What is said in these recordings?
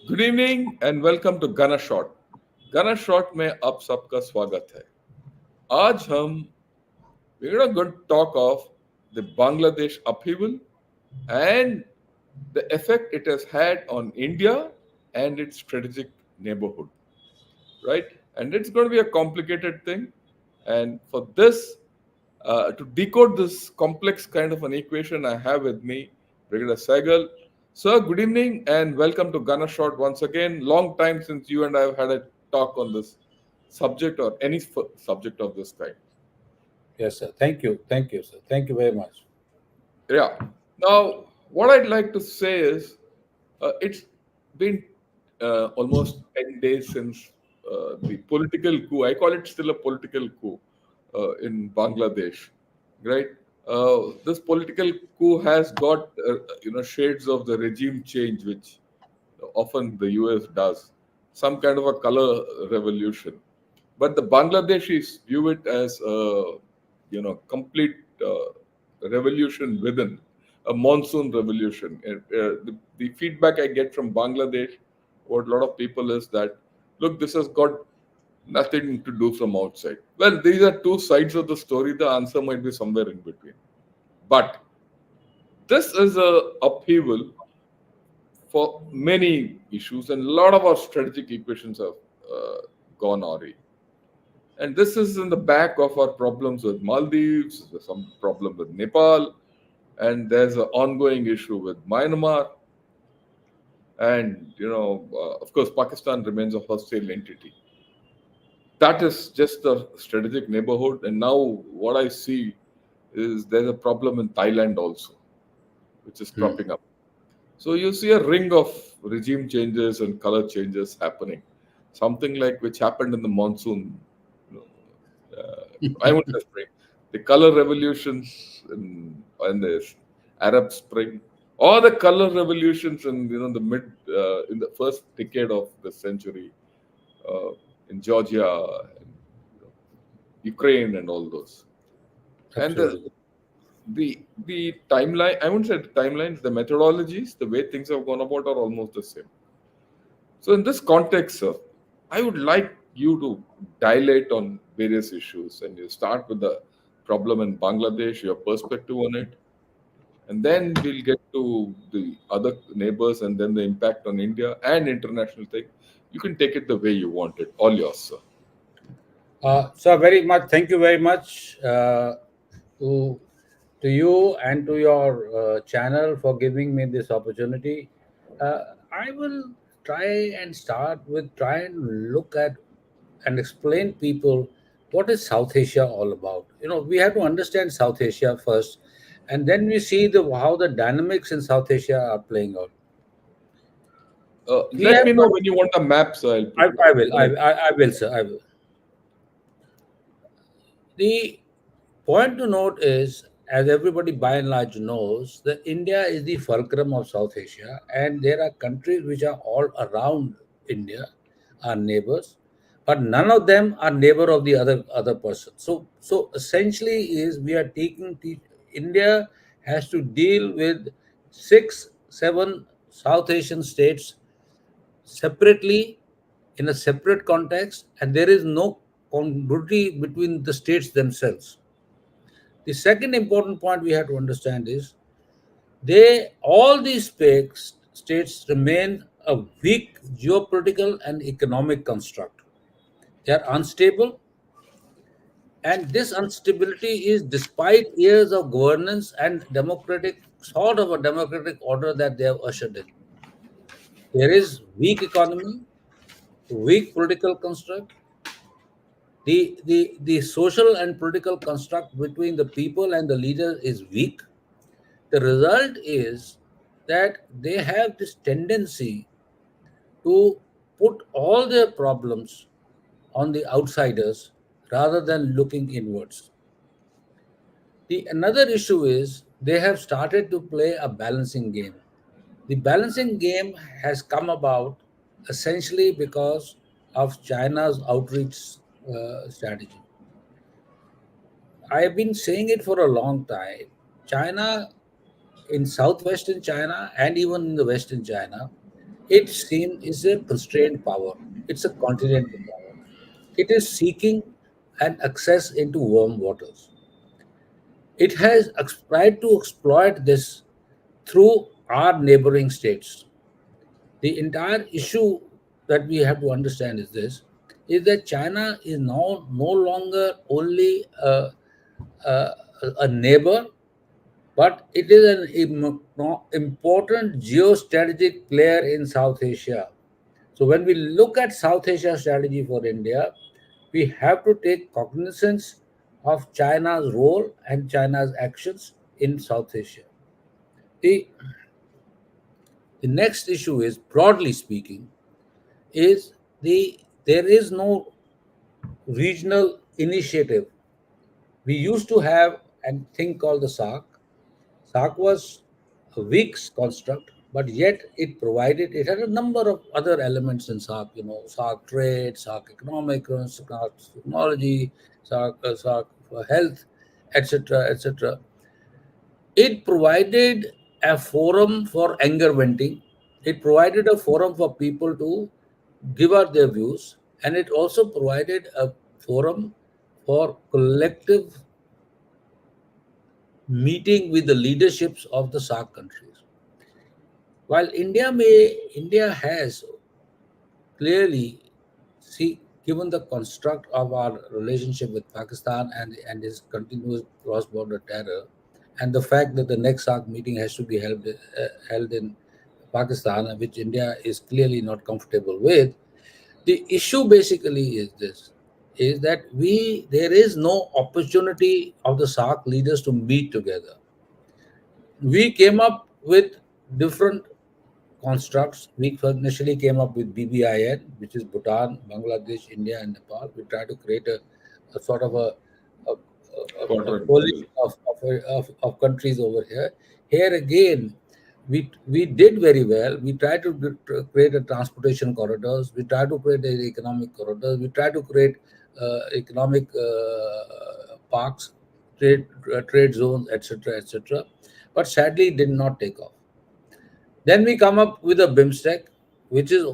Good evening and welcome to गना shot. गना shot में आप सबका स्वागत है। आज हम we're going to talk of the Bangladesh upheaval and the effect it has had on India and its strategic neighborhood, right? And it's going to be a complicated thing. And for this, to decode this complex kind of an equation, I have with me Brig Arun Sahgal. Sir, good evening and welcome to Gunner Shot once again. Long time since you and I have had a talk on this subject or any subject of this kind. Yes, sir. Thank you. Thank you, sir. Thank you very much. Yeah. Now, what I'd like to say is it's been almost 10 days since the political coup. I call it still a political coup in Bangladesh, right? This political coup has got shades of the regime change, which often the US does, some kind of a color revolution. But the Bangladeshis view it as a complete revolution within a monsoon revolution. The feedback I get from Bangladesh, what a lot of people is that, look, this has got nothing to do from outside. Well, these are two sides of the story. The answer might be somewhere in between. But this is a upheaval for many issues, and a lot of our strategic equations have gone awry. And this is in the back of our problems with Maldives, there's some problem with Nepal, and there's an ongoing issue with Myanmar. And, of course, Pakistan remains a hostile entity. That is just the strategic neighborhood. And now what I see is there's a problem in Thailand also, which is cropping up. So you see a ring of regime changes and color changes happening. Something like which happened in the monsoon. You know, I would say spring. The color revolutions in the Arab Spring, or the color revolutions in the in the first decade of the century uh, in Georgia, and, Ukraine, and all those. And Absolutely. the timeline, I wouldn't say the timelines, the methodologies, the way things have gone about are almost the same. So in this context, sir, I would like you to dilate on various issues, and you start with the problem in Bangladesh, your perspective on it, and then we'll get to the other neighbors, and then the impact on India and international thing. You can take it the way you want it. All yours, sir. So very much. Thank you very much to to you and to your channel for giving me this opportunity. I will try and look at and explain people what is South Asia all about. We have to understand South Asia first, and then we see the how the dynamics in South Asia are playing out. We Let have me know when you want a map, sir. I'll prepare. I will. I will, sir. I will. The point to note is, as everybody by and large knows, that India is the fulcrum of South Asia, and there are countries which are all around India, our neighbors, but none of them are neighbor of the other person. So essentially, is we are India has to deal with 6, 7 South Asian states separately in a separate context, and there is no congruity between the states themselves. The second important point we have to understand is all these states remain a weak geopolitical and economic construct. They are unstable, and this instability is despite years of governance and democratic order that they have ushered in. There is weak economy, weak political construct, the social and political construct between the people and the leader is weak. The result is that they have this tendency to put all their problems on the outsiders rather than looking inwards. The another issue is they have started to play a balancing game. The balancing game has come about essentially because of China's outreach strategy. I have been saying it for a long time. China, in southwestern China and even in the western China, It seems is a constrained power. It's a continental power. It is seeking an access into warm waters. It has tried to exploit this through our neighboring states. The entire issue that we have to understand is this: is that China is now no longer only a, a neighbor, but it is an important geostrategic player in South Asia. So when we look at South Asia strategy for India, we have to take cognizance of China's role and China's actions in South Asia. The, the next issue is, broadly speaking, is there is no regional initiative. We used to have a thing called the SARC. SARC was a weak construct, but yet it had a number of other elements in SARC, SARC trade, SARC economic, SARC technology, SARC for health, etc., etc. It provided a forum for anger venting. It provided a forum for people to give out their views, and it also provided a forum for collective meeting with the leaderships of the SARC countries. While India has clearly see given the construct of our relationship with Pakistan and its continuous cross-border terror, and the fact that the next SARC meeting has to be held in Pakistan, which India is clearly not comfortable with, the issue basically is this: is that there is no opportunity of the SARC leaders to meet together. We came up with different constructs. We initially came up with BBIN, which is Bhutan, Bangladesh, India, and Nepal. We tried to create a sort of a Quadrant. coalition of countries over here. Here again, we did very well. We tried to create a transportation corridors. We tried to create an economic corridors. We tried to create economic parks, trade zones, etc., etc. But sadly, it did not take off. Then we come up with a BIMSTEC, which is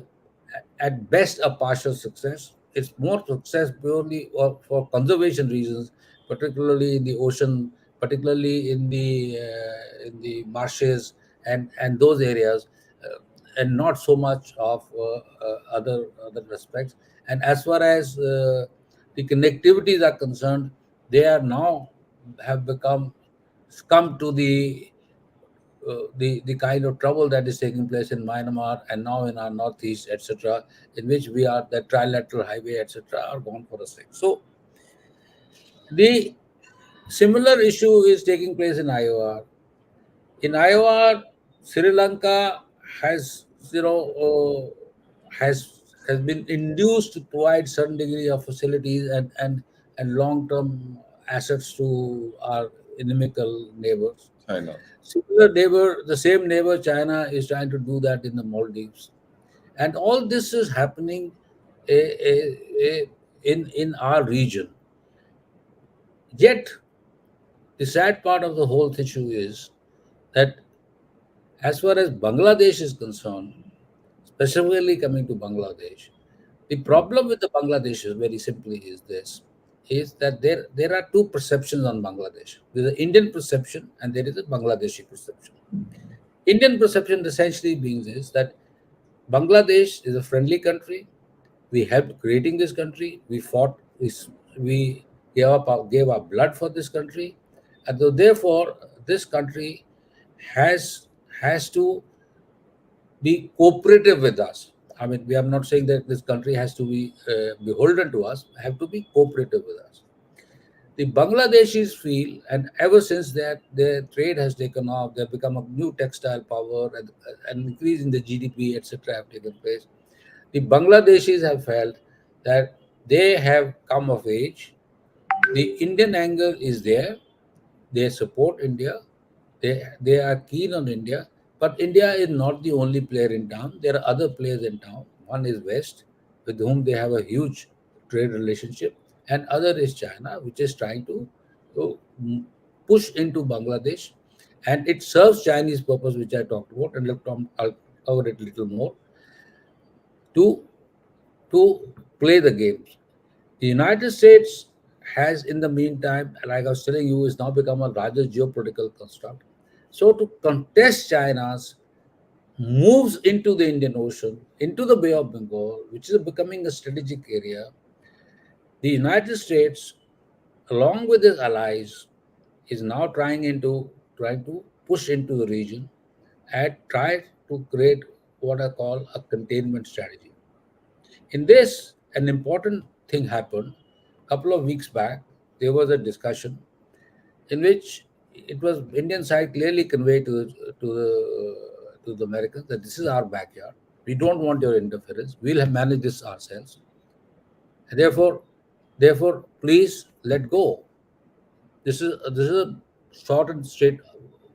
at best a partial success. It's more success purely or for conservation reasons, particularly in the ocean, particularly in the marshes and those areas, and not so much of other aspects. And as far as the connectivities are concerned, they are now have come to the kind of trouble that is taking place in Myanmar and now in our northeast, etc., in which we are the trilateral highway, etc., are gone for a sec. So the similar issue is taking place in IOR. In IOR, Sri Lanka has has been induced to provide certain degree of facilities and long term assets to our inimical neighbors. China. Similar neighbor, the same neighbor, China, is trying to do that in the Maldives, and all this is happening in our region. Yet, the sad part of the whole issue is that, as far as Bangladesh is concerned, specifically coming to Bangladesh, the problem with the Bangladesh is very simply is this: is that there are two perceptions on Bangladesh. There is an Indian perception and there is a Bangladeshi perception. Indian perception essentially being is that Bangladesh is a friendly country. We helped creating this country. We fought. We gave our blood for this country, and so therefore this country has to be cooperative with us. I mean, we are not saying that this country has to be beholden to us. Have to be cooperative with us. The Bangladeshis feel, and ever since that their trade has taken off, they've become a new textile power, and increase in the GDP, etc., have taken place. The Bangladeshis have felt that they have come of age. The Indian angle is there. They support India. They are keen on India. But India is not the only player in town. There are other players in town. One is West, with whom they have a huge trade relationship, and other is China, which is trying to push into Bangladesh, and it serves Chinese purpose, which I talked about, and I'll cover it a little more. to to play the games. The United States has, in the meantime, like I was telling you, is now become a larger geopolitical construct. So to contest China's moves into the Indian Ocean, into the Bay of Bengal, which is becoming a strategic area, the United States, along with its allies, is now trying to push into the region and try to create what I call a containment strategy. In this, an important thing happened. A couple of weeks back, there was a discussion in which it was Indian side clearly conveyed to the Americans that this is our backyard. We don't want your interference. We'll manage this ourselves. And therefore, please let go. This is a short and straight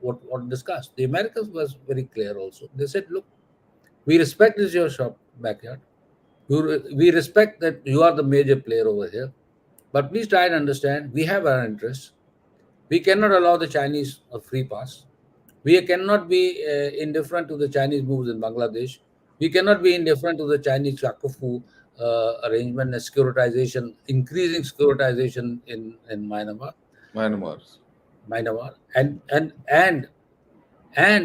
what discussed. The Americans was very clear also. They said, look, we respect this your shop backyard. We respect that you are the major player over here, but please try and understand we have our interests. We cannot allow the Chinese a free pass. We cannot be indifferent to the Chinese moves in Bangladesh. We cannot be indifferent to the Chinese Shakufu arrangement and securitization, increasing securitization in Myanmar. Myanmar. And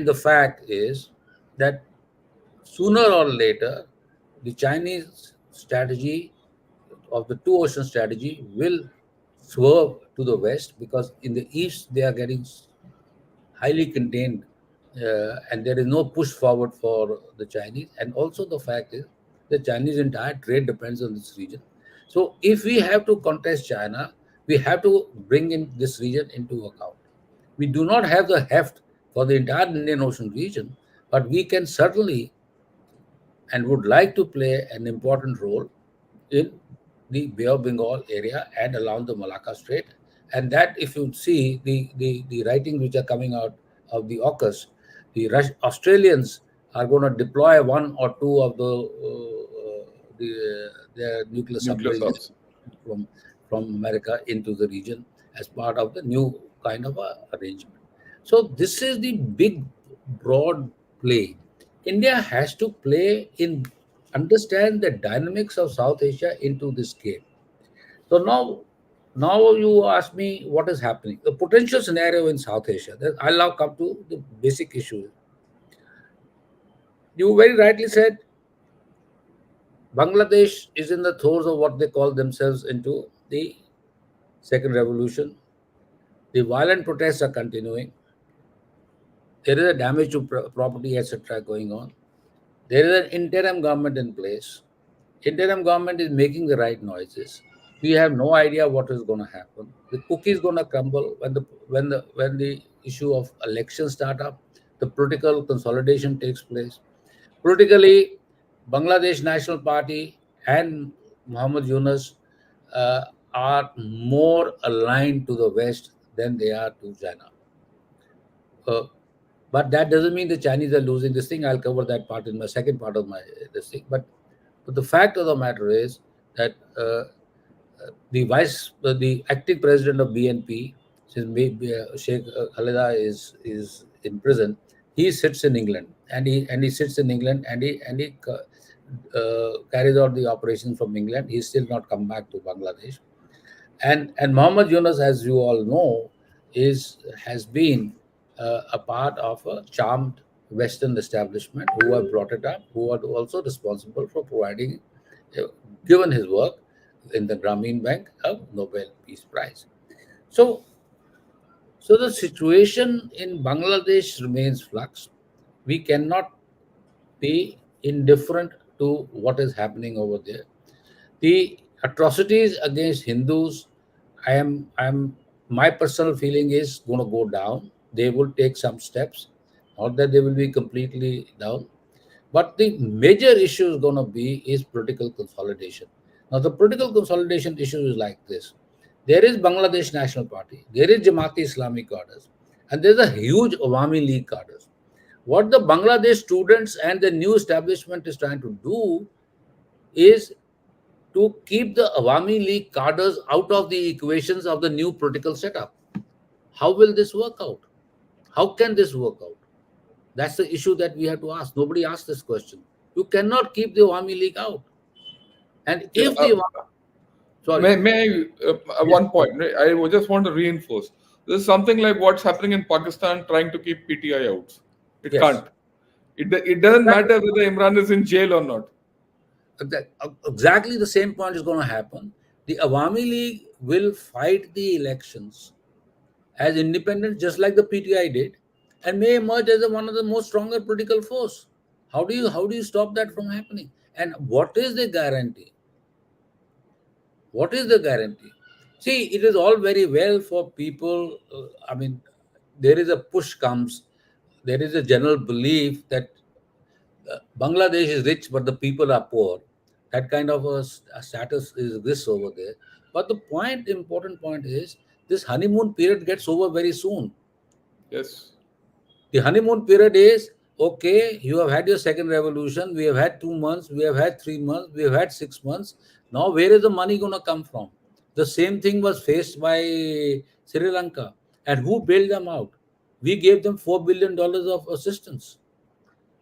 the fact is that sooner or later, the Chinese strategy of the two ocean strategy will swerve to the west, because in the east they are getting highly contained, and there is no push forward for the Chinese. And also the fact is the Chinese entire trade depends on this region. So if we have to contest China, we have to bring in this region into account. We do not have the heft for the entire Indian Ocean region, but we can certainly and would like to play an important role in the Bay of Bengal area and along the Malacca Strait. And that, if you see the writings which are coming out of the AUKUS, Australians are going to deploy one or two of their nuclear Nuclear submarines subs. from from America into the region as part of the new kind of arrangement. So this is the big, broad play. India has to play in understand the dynamics of South Asia into this game. So now you ask me what is happening. The potential scenario in South Asia. I'll now come to the basic issue. You very rightly said Bangladesh is in the throes of what they call themselves into the second revolution. The violent protests are continuing. There is a damage to property, etc., going on. There is an interim government in place. Interim government is making the right noises. We have no idea what is going to happen. The cookie is going to crumble when the issue of elections start up. The political consolidation takes place. Politically, Bangladesh National Party and Muhammad Yunus are more aligned to the West than they are to China. Uh, but that doesn't mean the Chinese are losing this thing. I'll cover that part in my second part of my this thing. But the fact of the matter is that the acting president of BNP, since Sheikh Khalida is in prison, he sits in England, and he sits in England, and he carries out the operation from England. He's still not come back to Bangladesh, and Muhammad Yunus, as you all know, has been a part of a charmed Western establishment who have brought it up, who are also responsible for providing, uh, given his work in the Grameen Bank, a Nobel Peace Prize. So, so the situation in Bangladesh remains flux. We cannot be indifferent to what is happening over there. The atrocities against Hindus, I'm my personal feeling is going to go down. They will take some steps, not that they will be completely down, but the major issue is going to be is political consolidation. Now, the political consolidation issue is like this: there is Bangladesh National Party, there is Jamaat Islamic cadres, and there's a huge Awami League cadres. What the Bangladesh students and the new establishment is trying to do is to keep the Awami League cadres out of the equations of the new political setup. How will this work out? How can this work out? That's the issue that we have to ask. Nobody asked this question. You cannot keep the Awami League out. And Yeah, if the sorry, may I, yes, one point, right? I just want to reinforce. This is something like what's happening in Pakistan trying to keep PTI out. It yes, can't. It doesn't exactly, matter whether Imran is in jail or not. exactly the same point is going to happen. The Awami League will fight the elections as independent, just like the PTI did, and may emerge as one of the most stronger political force. How do you stop that from happening? And what is the guarantee? What is the guarantee? See, it is all very well for people. I mean, there is a push comes. There is a general belief that Bangladesh is rich, but the people are poor. That kind of a status is this over there. But the important point is this honeymoon period gets over very soon. Yes. The honeymoon period is okay, you have had your second revolution, we have had 2 months, we have had 3 months, we have had 6 months. Now, where is the money going to come from? The same thing was faced by Sri Lanka. And who bailed them out? We gave them $4 billion of assistance.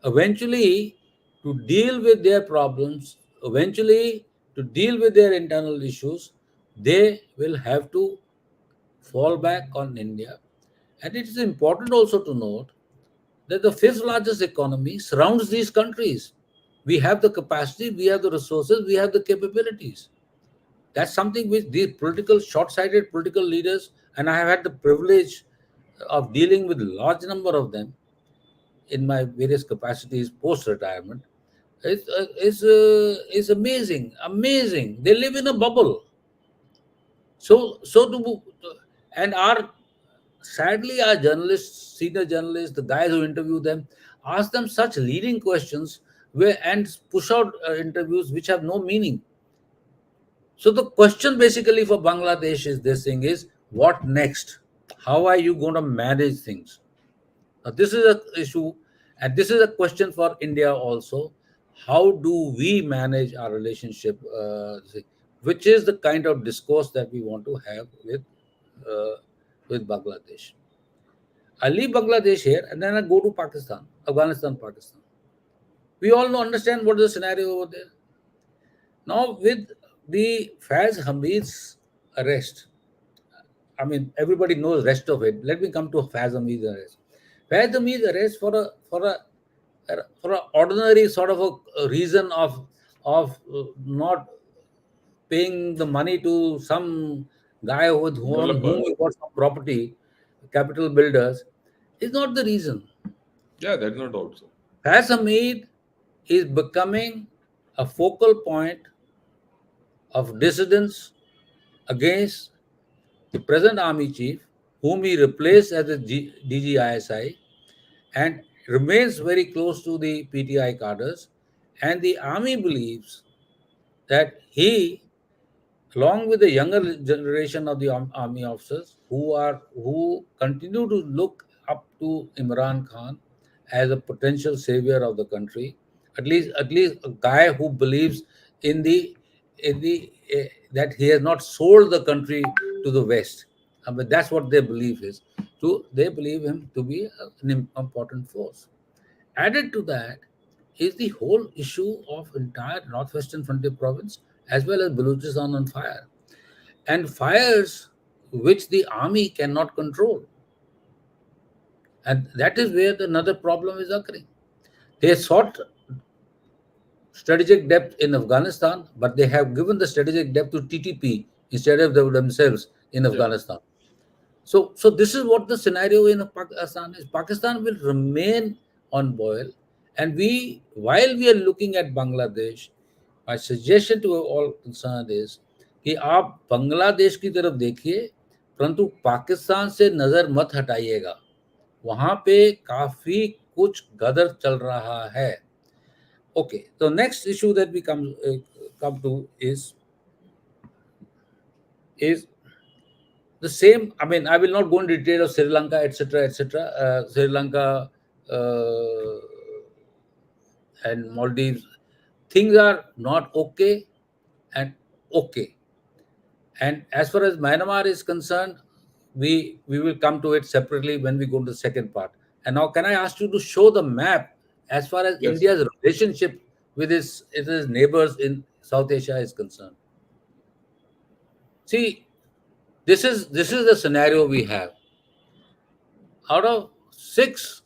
Eventually, to deal with their problems, eventually, to deal with their internal issues, they will have to fall back on India. And it is important also to note that the fifth largest economy surrounds these countries. We have the capacity, we have the resources, we have the capabilities. That's something which these short-sighted political leaders, and I have had the privilege of dealing with a large number of them in my various capacities post-retirement. It's amazing, amazing. They live in a bubble. So do and our sadly our journalists, senior journalists, the guys who interview them, ask them such leading questions where and push out interviews which have no meaning. So the question basically for Bangladesh is this thing is what next? How are you going to manage things? Now, this is a issue, and this is a question for India also. How do we manage our relationship, which is the kind of discourse that we want to have uh, with Bangladesh? I leave Bangladesh here, and then I go to Pakistan, Afghanistan, Pakistan. We all know, understand what is the scenario over there. Now, with the Faz Hamid's arrest, I mean, everybody knows rest of it. Let me come to Faz Hamid's arrest. Faz Hamid's arrest for a ordinary sort of a reason of not paying the money to some guy with whom Developer. he got some property, capital builders, is not the reason. Yeah, there's no doubt. So. Faz Hamid is becoming a focal point of dissidence against the present army chief, whom he replaced as the DGISI, and remains very close to the PTI cadres. And the army believes that he, along with the younger generation of the army officers who continue to look up to Imran Khan as a potential savior of the country, at least a guy who believes in the that he has not sold the country to the West. But that's what their belief is. They believe him to be an important force. Added to that is the whole issue of entire northwestern frontier province as well as Balochistan on fire, and fires which the army cannot control. And that is where another problem is occurring. They sought strategic depth in Afghanistan, but they have given the strategic depth to TTP instead of themselves in Yeah. Afghanistan. So this is what the scenario in Pakistan is. Pakistan will remain on boil, and while we are looking at Bangladesh, my suggestion to all concerned is कि आप बांग्लादेश की तरफ देखिए, परंतु पाकिस्तान से नजर मत हटाइएगा. वहां पे काफी कुछ गदर चल रहा है. Okay, the next issue that we come to is the same. I mean, I will not go into detail of Sri Lanka, etc., etc. Sri Lanka and Maldives, things are not okay and okay. And as far as Myanmar is concerned, we will come to it separately when we go to the second part. And now, can I ask you to show the map as far as Yes. India's relationship with its neighbors in South Asia is concerned. See, this is the scenario we have. Out of six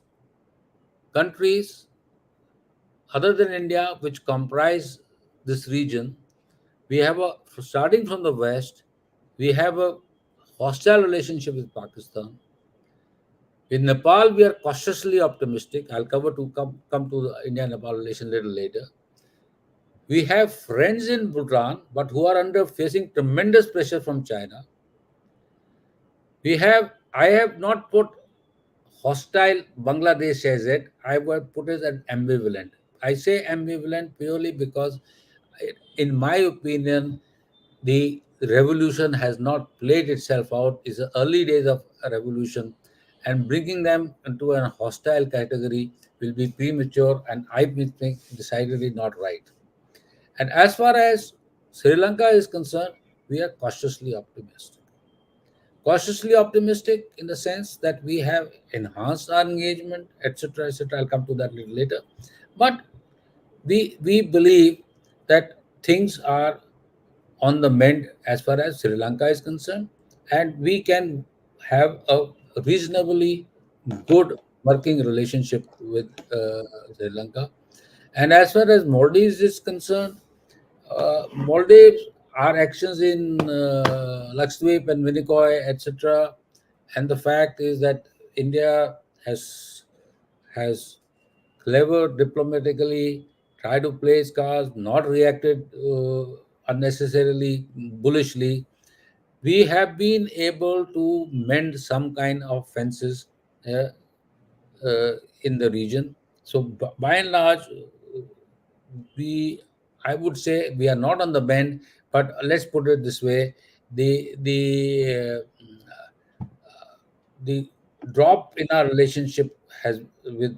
countries other than India which comprise this region, we have a starting from the west, we have a hostile relationship with Pakistan. With Nepal, we are cautiously optimistic. I'll come to the India-Nepal relation a little later. We have friends in Bhutan, but who are under facing tremendous pressure from China. I have not put hostile Bangladesh as it. I would put it as ambivalent. I say ambivalent purely because, in my opinion, the revolution has not played itself out. It's the early days of a revolution, and bringing them into a hostile category will be premature, and I think decidedly not right. And as far as Sri Lanka is concerned, we are cautiously optimistic. Cautiously optimistic in the sense that we have enhanced our engagement, etc., etc. I'll come to that a little later. But we believe that things are on the mend as far as Sri Lanka is concerned, and we can have a reasonably good working relationship with Sri Lanka. And as far as Maldives is concerned, Maldives, our actions in Lakshadweep and Minicoy, etc., and the fact is that India has clever diplomatically tried to play its cards, not reacted unnecessarily bullishly. We have been able to mend some kind of fences uh, in the region. So, by and large, we I would say we are not on the bend, but let's put it this way: the drop in our relationship has with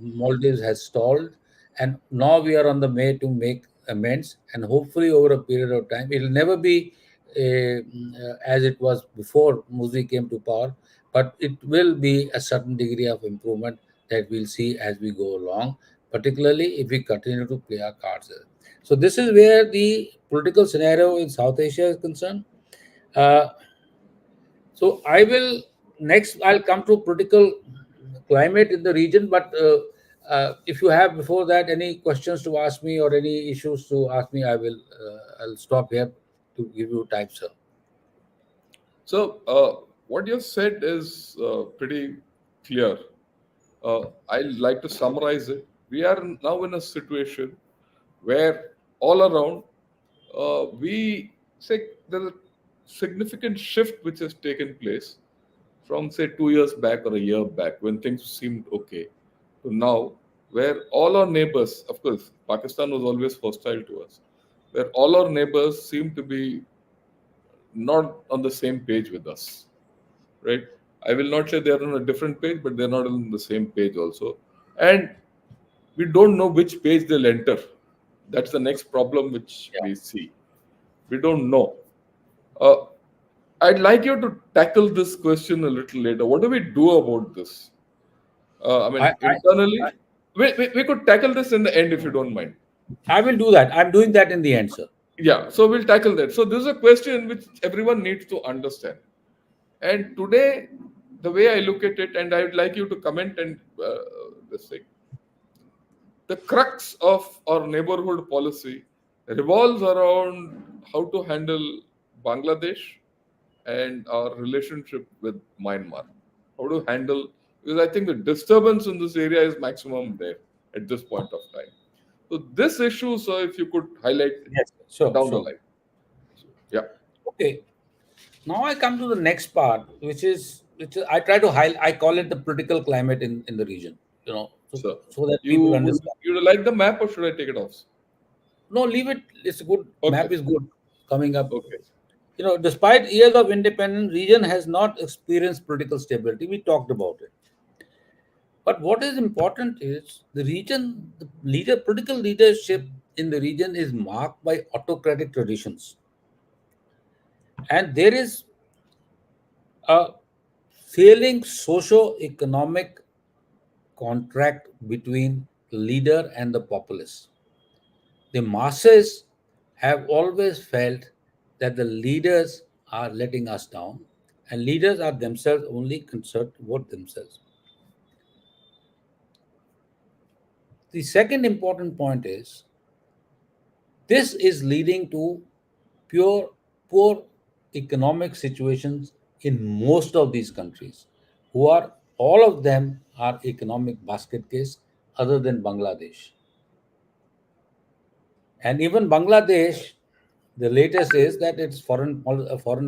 Maldives has stalled, and now we are on the way to make amends. And hopefully, over a period of time, it will never be as it was before Muzi came to power, but it will be a certain degree of improvement that we'll see as we go along. Particularly if we continue to play our cards. So this is where the political scenario in South Asia is concerned. Uh, so I will next. I'll come to political climate in the region. But if you have before that any questions to ask me or any issues to ask me, I will. I'll stop here to give you time, sir. So, what you said is pretty clear. I like to summarize it. We are now in a situation where all around we say there's a significant shift which has taken place from say 2 years back or a year back when things seemed okay to now where all our neighbors, of course, Pakistan was always hostile to us, where all our neighbors seem to be not on the same page with us, right? I will not say they're on a different page, but they're not on the same page also. And we don't know which page they'll enter. That's the next problem which Yeah. we see. We don't know. Uh, I'd like you to tackle this question a little later. What do we do about this? I I, mean, I internally, we could tackle this in the end if you don't mind. I will do that. I'm doing that in the end, sir. Yeah, so we'll tackle that. So, this is a question which everyone needs to understand. And today, the way I look at it, and I would like you to comment and this thing, the crux of our neighborhood policy revolves around how to handle Bangladesh and our relationship with Myanmar. How to handle, because I think the disturbance in this area is maximum there at this point of time. So, this issue, so if you could highlight Yes, sure, down the sure. line. Yeah. Okay. Now I come to the next part, which is I try to highlight. I call it the political climate in the region. So, So that people you understand. you like the map or should I take it off? No, leave it. It's good. Okay. Map is good. Coming up. Okay. Despite years of independence, region has not experienced political stability. We talked about it. But what is important is the region, political leadership in the region is marked by autocratic traditions, and there is a failing socio-economic contract between the leader and the populace. The masses have always felt that the leaders are letting us down, and leaders are themselves only concerned about themselves. The second important point is this is leading to pure poor economic situations in most of these countries, who are all of them are economic basket case other than Bangladesh. And even Bangladesh, the latest is that its foreign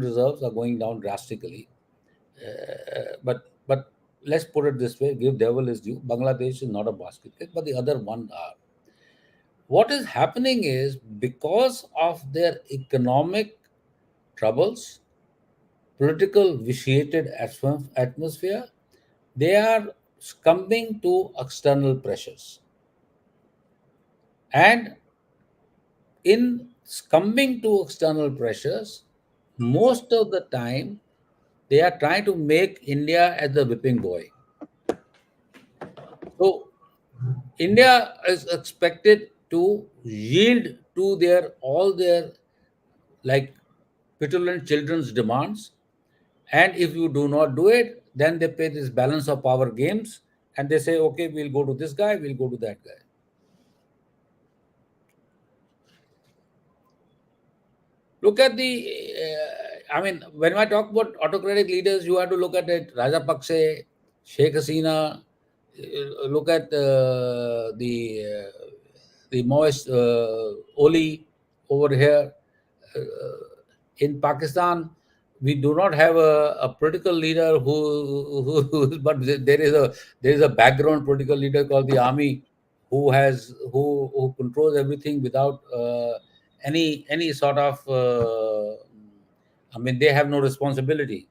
reserves are going down drastically. But let's put it this way: give devil his due. Bangladesh is not a basket case, but the other one are. What is happening is because of their economic troubles, political vitiated atmosphere, they are succumbing to external pressures. And in succumbing to external pressures, most of the time they are trying to make India as the whipping boy. So India is expected to yield to their all their like petulant children's demands, and if you do not do it, then they play this balance of power games, and they say, okay, we'll go to this guy, we'll go to that guy. Look at when I talk about autocratic leaders, you have to look at it. Rajapakse, Sheikh Hasina, look at the Maoist Oli over here. Uh, in Pakistan, we do not have a political leader but there is a background political leader called the army who controls everything without any sort of they have no responsibility.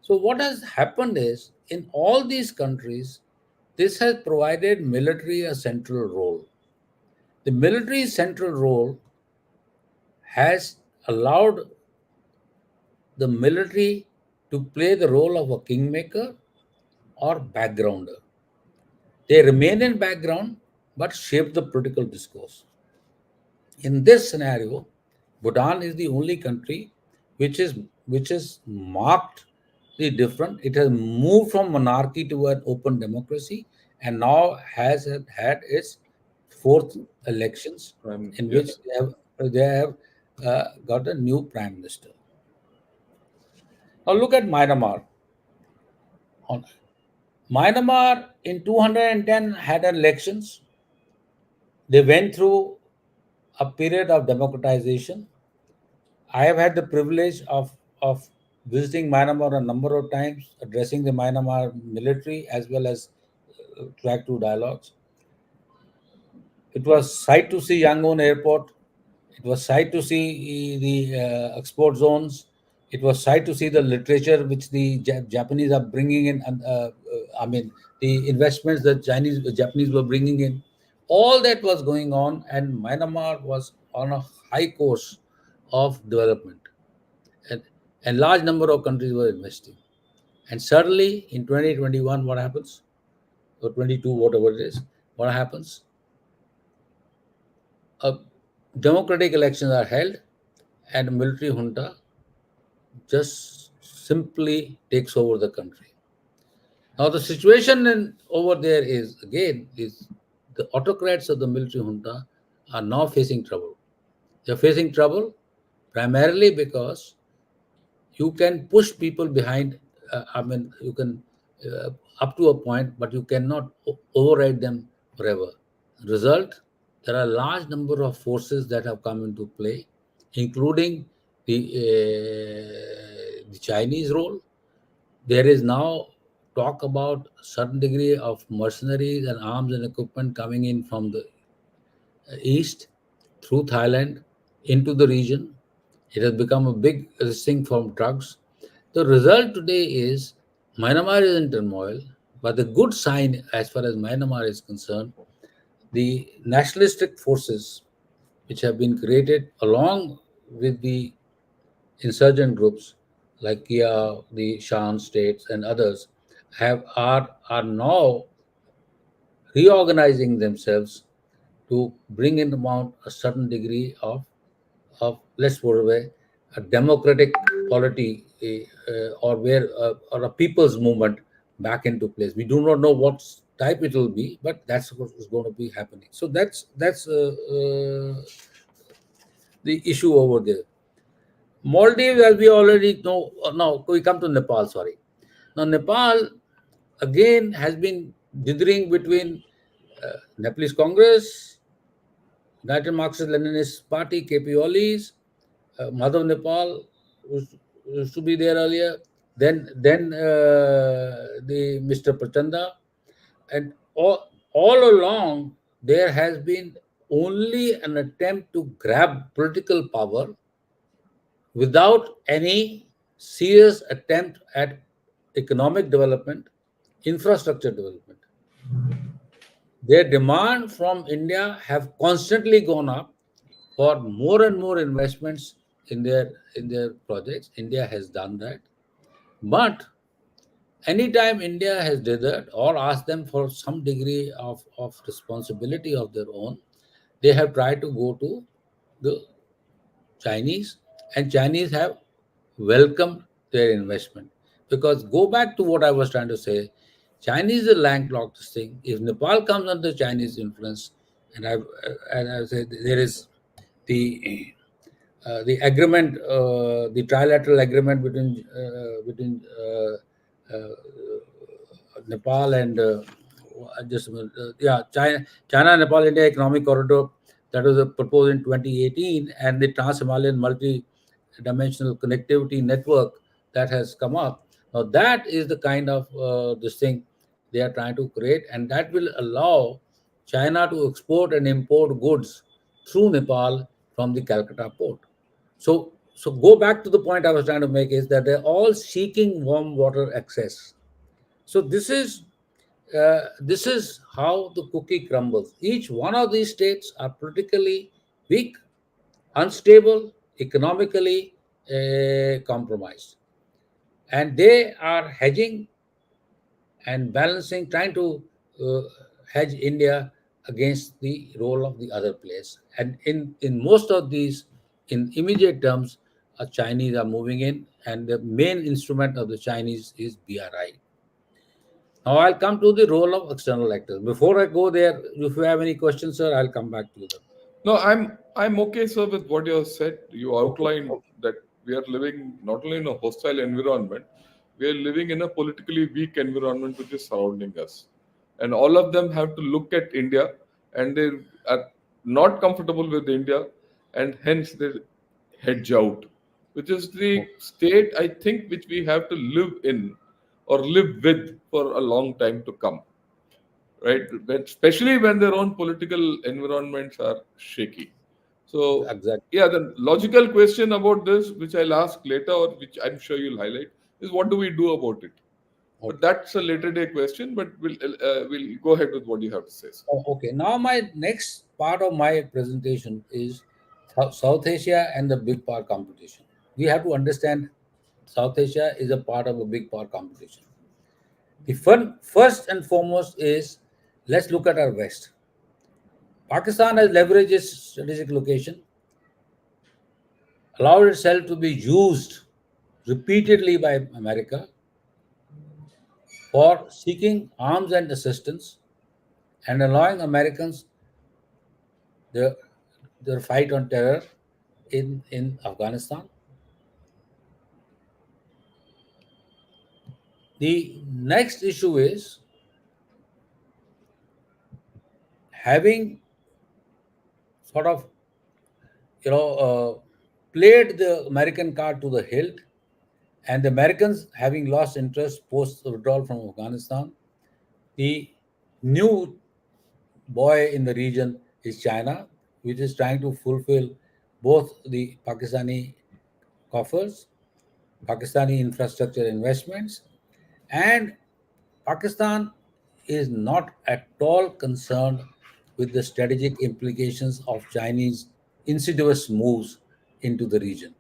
So what has happened is in all these countries, this has provided military a central role. The military central role has allowed the military to play the role of a kingmaker or backgrounder. They remain in background but shape the political discourse. In this scenario, Bhutan is the only country which is markedly different. It has moved from monarchy to an open democracy and now has had its fourth elections in Yeah. which they have got a new prime minister. Now look at Myanmar. On Myanmar in 210 had elections. They went through a period of democratization. I have had the privilege of visiting Myanmar a number of times, addressing the Myanmar military as well as track two dialogues. It was sight to see Yangon Airport. It was sight to see the export zones. It was sight to see the literature which the Japanese are bringing in, and the investments that Japanese were bringing in. All that was going on, and Myanmar was on a high course of development, and a large number of countries were investing. And suddenly, in 2021, what happens? Or 22, whatever it is, what happens? A democratic elections are held, and a military junta just simply takes over the country. Now the situation over there is the autocrats of the military junta are now facing trouble. They are facing trouble primarily because you can push people behind. You can uh, up to a point, but you cannot override them forever. Result: there are a large number of forces that have come into play, including the Chinese role. There is now talk about certain degree of mercenaries and arms and equipment coming in from the east through Thailand into the region. It has become a big thing from drugs. The result today is Myanmar is in turmoil, but the good sign as far as Myanmar is concerned, the nationalistic forces which have been created along with the insurgent groups like Kia, the Shan states, and others are now reorganizing themselves to bring in about a certain degree of let's put it away, a democratic polity or where or a people's movement back into place. We do not know what type it will be, but that's what is going to be happening. So that's the issue over there. Maldives, as we already know, now we come to Nepal. Sorry, now Nepal again has been dithering between Nepalese Congress, United Marxist Leninist Party, KP Olis, Madhav Nepal used to be there earlier. Then the Mr. Prachanda, and all along there has been only an attempt to grab political power without any serious attempt at economic development, infrastructure development. Their demand from India have constantly gone up for more and more investments in their projects. India has done that, but anytime India has did that or asked them for some degree of responsibility of their own, they have tried to go to the Chinese, and Chinese have welcomed their investment. Because go back to what I was trying to say, Chinese is a landlocked thing. If Nepal comes under Chinese influence, and I say there is the agreement, the trilateral agreement between Nepal and just a minute, yeah, China, Nepal, India economic corridor that was proposed in 2018, and the Trans-Himalayan multi-dimensional connectivity network that has come up. Now that is the kind of this thing they are trying to create, and that will allow China to export and import goods through Nepal from the Calcutta port. So go back to the point I was trying to make is that they're all seeking warm water access. So this is how the cookie crumbles. Each one of these states are politically weak, unstable, economically compromised, and they are hedging and balancing, trying to uh, hedge India against the role of the other place. And in most of these, in immediate terms, Chinese are moving in, and the main instrument of the Chinese is BRI. Now I'll come to the role of external actors. Before I go there, if you have any questions, sir, I'll come back to them. No, I'm okay, sir, with what you have said. You Okay. outlined that we are living not only in a hostile environment, we are living in a politically weak environment which is surrounding us. And all of them have to look at India, and they are not comfortable with India, and hence they hedge out, which is the state, I think, which we have to live in or live with for a long time to come, right? Especially when their own political environments are shaky. So, Exactly. yeah, the logical question about this, which I'll ask later, or which I'm sure you'll highlight, is what do we do about it? But Okay. that's a later day question. But we'll go ahead with what you have to say, sir. Okay. Now my next part of my presentation is South Asia and the big power competition. We have to understand South Asia is a part of a big power competition. The first and foremost is, let's look at our West. Pakistan has leveraged its strategic location, allowed itself to be used repeatedly by America for seeking arms and assistance and allowing Americans their, their fight on terror in Afghanistan. The next issue is having sort of played the American card to the hilt, and the Americans having lost interest post the withdrawal from Afghanistan. The new boy in the region is China, which is trying to fulfill both the Pakistani coffers, Pakistani infrastructure investments, and Pakistan is not at all concerned with the strategic implications of Chinese insidious moves into the region.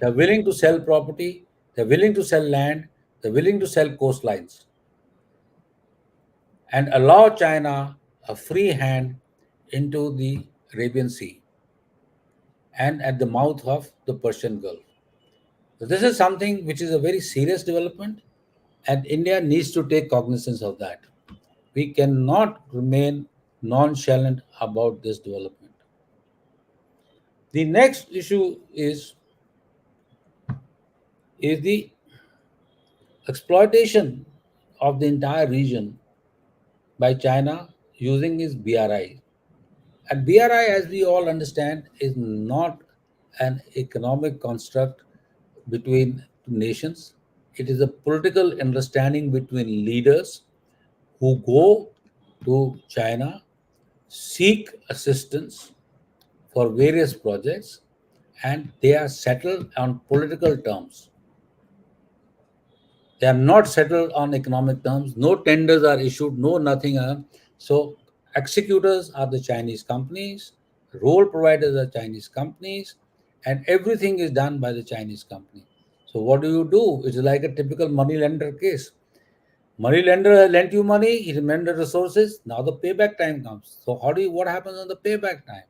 They're willing to sell property, they're willing to sell land, they're willing to sell coastlines, and allow China a free hand into the Arabian Sea and at the mouth of the Persian Gulf. So this is something which is a very serious development, and India needs to take cognizance of that. We cannot remain nonchalant about this development. The next issue is the exploitation of the entire region by China using its BRI. And BRI, as we all understand, is not an economic construct between two nations. It is a political understanding between leaders who go to China, seek assistance for various projects, and they are settled on political terms. They are not settled on economic terms. No tenders are issued, no nothing. So executors are the Chinese companies, role providers are Chinese companies, and everything is done by the Chinese company. So what do? It's like a typical money lender case. Money lender has lent you money, he lent the resources. Now the payback time comes. So what happens on the payback time?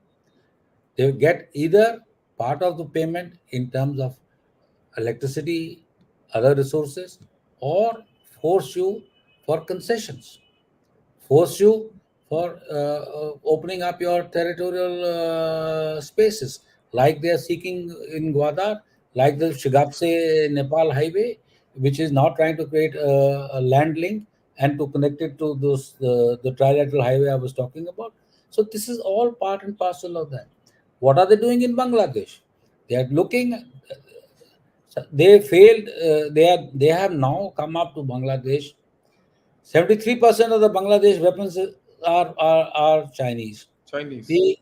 They get either part of the payment in terms of electricity, other resources, or force you for concessions, force you for opening up your territorial spaces, like they are seeking in Gwadar, like the Shigapse Nepal highway, which is now trying to create a land link and to connect it to the trilateral highway I was talking about. So this is all part and parcel of that. What are they doing in Bangladesh? They are looking. They failed. They have now come up to Bangladesh. 73% of the Bangladesh weapons are Chinese. Chinese. The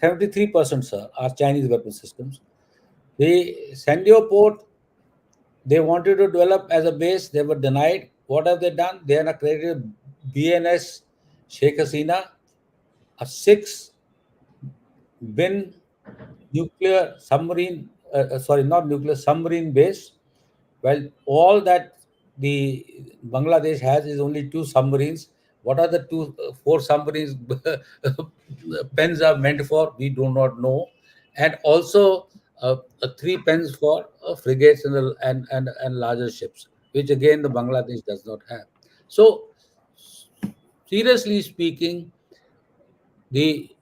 73%, sir, are Chinese weapon systems. The Sandio port, they wanted to develop as a base, they were denied. What have they done? They have created BNS Sheikh Hasina, a 6 bin nuclear submarine, sorry, not nuclear, submarine base. Well, all that the Bangladesh has is only 2 submarines. What are the 4 submarines pens are meant for? We do not know, and also 3 pens for frigates and larger ships, which again the Bangladesh does not have. So, seriously speaking, the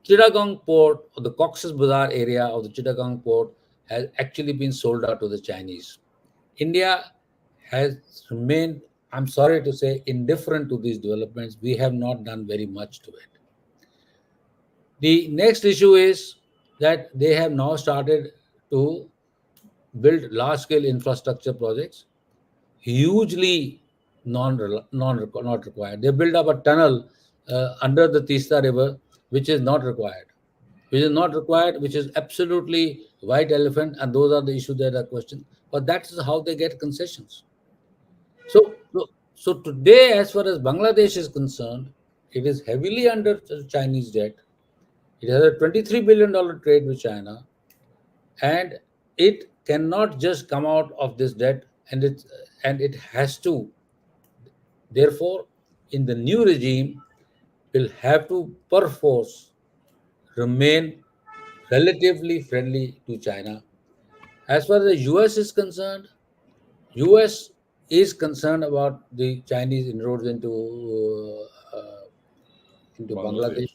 Chittagong port, or the Cox's Bazar area of the Chittagong port, has actually been sold out to the Chinese. India has remained, I'm sorry to say, indifferent to these developments. We have not done very much to it. The next issue is that they have now started to build large scale infrastructure projects, hugely not required. They built up a tunnel under the Tista River, which is not required. Which is absolutely white elephant, and those are the issues that are questioned. But that's how they get concessions. So today, as far as Bangladesh is concerned, it is heavily under Chinese debt. It has a $23 billion trade with China, and it cannot just come out of this debt, and it has to. Therefore, in the new regime, will have to perforce remain relatively friendly to China. As far as the US is concerned, US is concerned about the Chinese inroads into Bangladesh. Bangladesh.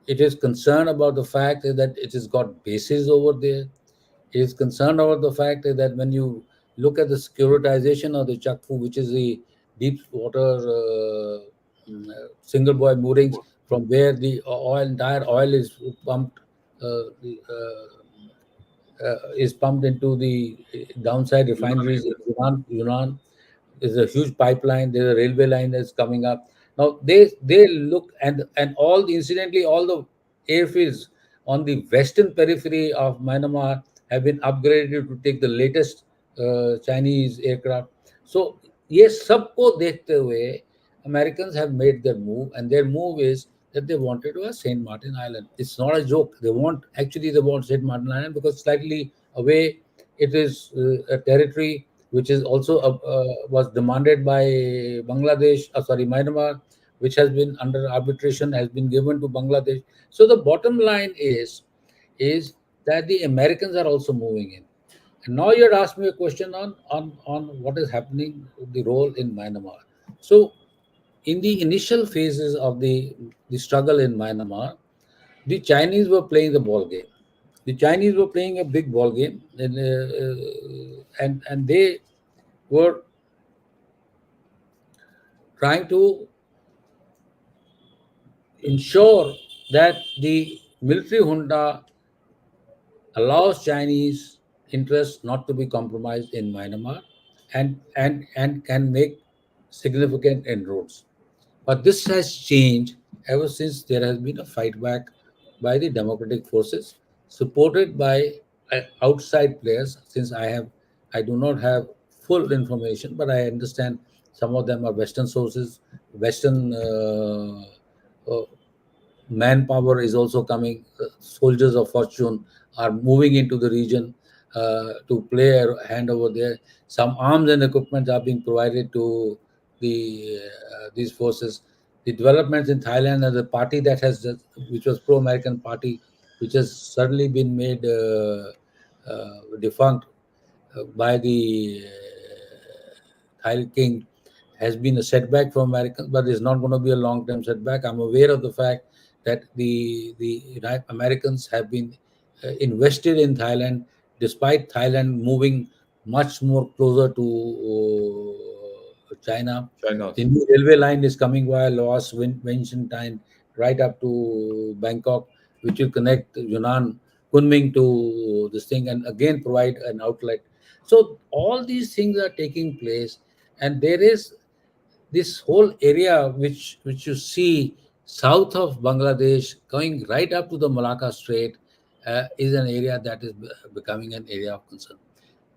It is concerned about the fact that it has got bases over there. It is concerned about the fact that when you look at the securitization of the Chakfu, which is the deep water single buoy moorings from where the entire oil is pumped into the downside Yunnan refineries in area. Yunnan. There's a huge pipeline. There's a railway line that's coming up. Now they look, and incidentally all the airfields on the western periphery of Myanmar have been upgraded to take the latest Chinese aircraft. So yes, सबको देखते हुए Americans have made their move, and their move is that they wanted to have Saint Martin Island. It's not a joke. They want Saint Martin Island because slightly away it is a territory which is also was demanded by Bangladesh, sorry, Myanmar, which has been under arbitration, has been given to Bangladesh. So the bottom line is that the Americans are also moving in. And now you had asked me a question on what is happening, the role in Myanmar. So in the initial phases of the struggle in Myanmar, the Chinese were playing the ball game. The Chinese were playing a big ball game, and they were trying to ensure that the military junta allows Chinese interests not to be compromised in Myanmar, and can make significant inroads. But this has changed ever since there has been a fight back by the democratic forces, supported by outside players. Since I do not have full information, but I understand some of them are Western sources, Western manpower is also coming. Soldiers of fortune are moving into the region to play a hand over there. Some arms and equipment are being provided to these forces. The developments in Thailand and the party that has which was pro-American party, which has suddenly been made defunct by the Thai king, has been a setback for Americans, but it's not going to be a long-term setback. I'm aware of the fact that the Americans have been invested in Thailand, despite Thailand moving much more closer to China. The China's. new railway line is coming via Laos, Vientiane, right up to Bangkok, which will connect Yunnan, Kunming to this thing, and again provide an outlet. So all these things are taking place, and there is this whole area which you see south of Bangladesh going right up to the Malacca Strait is an area that is becoming an area of concern.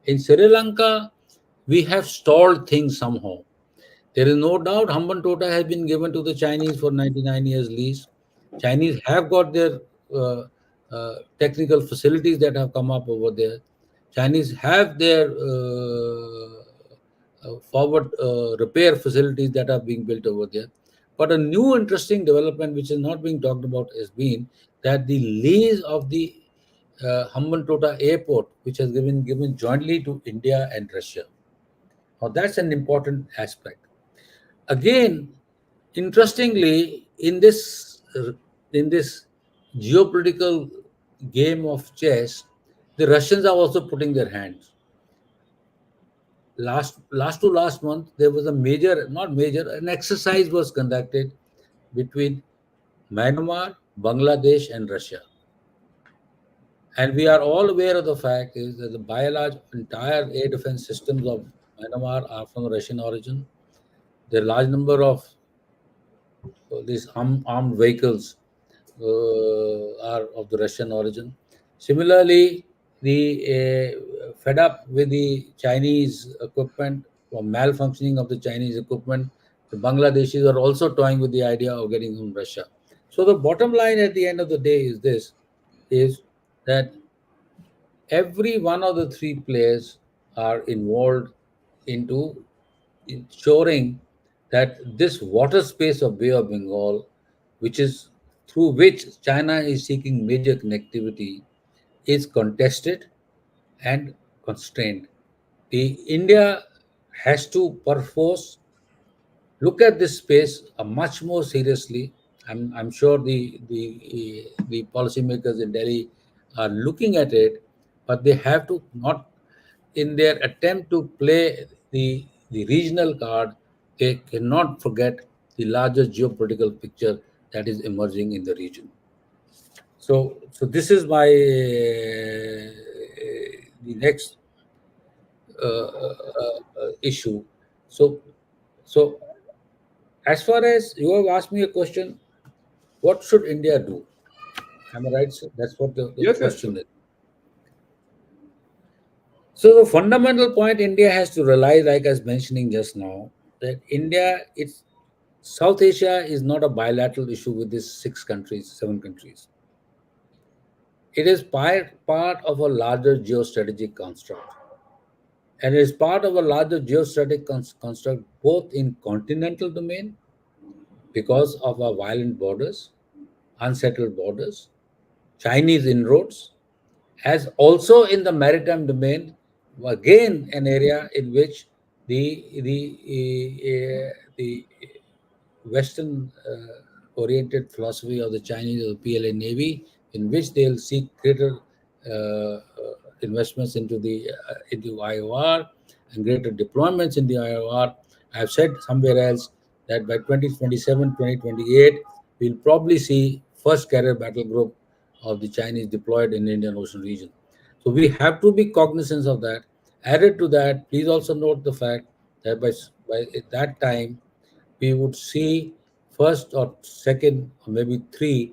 In Sri Lanka, we have stalled things somehow. There is no doubt Hambantota has been given to the Chinese for 99 years lease. Chinese have got their technical facilities that have come up over there. Chinese have their forward repair facilities that are being built over there. But a new interesting development which is not being talked about has been that the lease of the Hambantota airport, which has been given jointly to India and Russia. Now that's an important aspect. Again, interestingly, in this geopolitical game of chess, the Russians are also putting their hands. Last month, there was a major, not major, an exercise was conducted between Myanmar, Bangladesh, and Russia. And we are all aware of the fact is that the by and large entire air defense systems of Myanmar are from Russian origin. There are large number of these armed vehicles are of the Russian origin. Similarly, the fed up with the Chinese equipment or malfunctioning of the Chinese equipment, the Bangladeshis are also toying with the idea of getting from Russia. So the bottom line at the end of the day is this: is that every one of the three players are involved into ensuring that this water space of Bay of Bengal, which is through which China is seeking major connectivity, is contested and constrained. The India has to perforce look at this space much more seriously. I'm sure the policymakers in Delhi are looking at it, but they have to not, in their attempt to play the regional card, they cannot forget the larger geopolitical picture that is emerging in the region. So this is my the next issue. So so as far as you have asked me a question, what should India do? Am I right, sir? That's what the Yes, yes, sure. question is. So the fundamental point India has to realize, like I was mentioning just now, that it's South Asia is not a bilateral issue with these six countries, seven countries. It is part of a larger geostrategic construct. And it is part of a larger geostrategic construct both in continental domain because of our violent borders, unsettled borders, Chinese inroads, as also in the maritime domain, again an area in which the Western oriented philosophy of the Chinese or the PLA Navy, in which they'll seek greater investments into IOR and greater deployments in the IOR. I've said somewhere else that by 2027, 2028, we'll probably see first carrier battle group of the Chinese deployed in the Indian Ocean region. So we have to be cognizant of that. Added to that, please also note the fact that by that time, we would see first or second or maybe three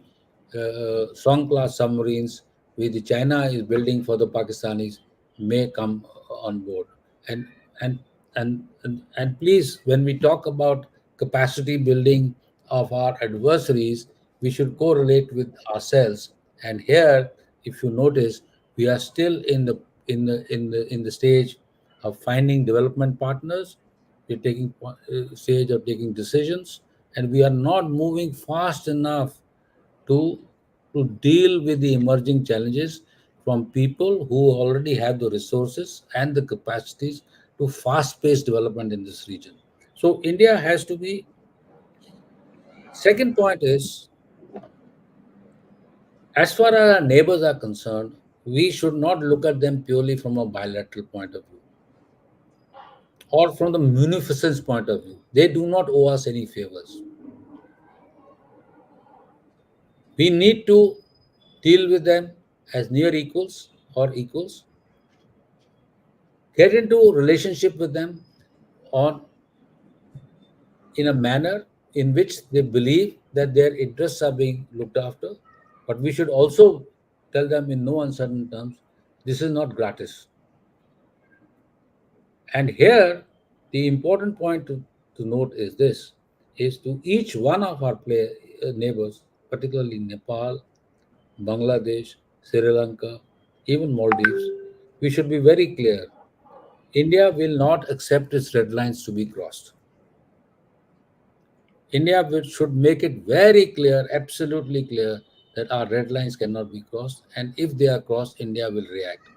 strong class submarines which the China is building for the Pakistanis may come on board. And and and please, when we talk about capacity building of our adversaries, we should correlate with ourselves. And here, if you notice, we are still in the stage of finding development partners. We're taking stage of taking decisions, and we are not moving fast enough to to deal with the emerging challenges from people who already have the resources and the capacities to fast-paced development in this region. So India has to be. Second point is, as far as our neighbors are concerned, we should not look at them purely from a bilateral point of view or from the munificence point of view. They do not owe us any favors. We need to deal with them as near equals or equals, get into relationship with them on in a manner in which they believe that their interests are being looked after, but we should also tell them in no uncertain terms, this is not gratis. And here, the important point to note is this, is to each one of our neighbors, particularly Nepal, Bangladesh, Sri Lanka, even Maldives, we should be very clear. India will not accept its red lines to be crossed. Should make it very clear, absolutely clear, that our red lines cannot be crossed, and if they are crossed, India will react.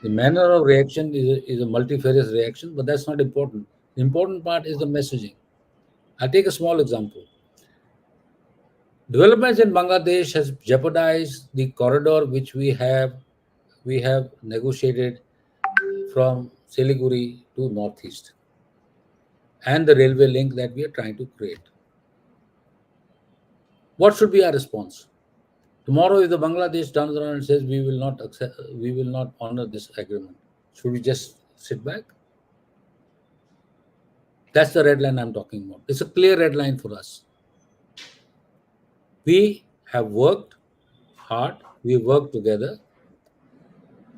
The manner of reaction is a multifarious reaction, but that's not important. The important part is the messaging. I'll take a small example. Developments in Bangladesh has jeopardized the corridor which we have negotiated from Siliguri to northeast, and the railway link that we are trying to create. What should be our response? Tomorrow, if the Bangladesh turns around and says we will not honor this agreement, should we just sit back? That's the red line I'm talking about. It's a clear red line for us. We have worked hard. We worked together.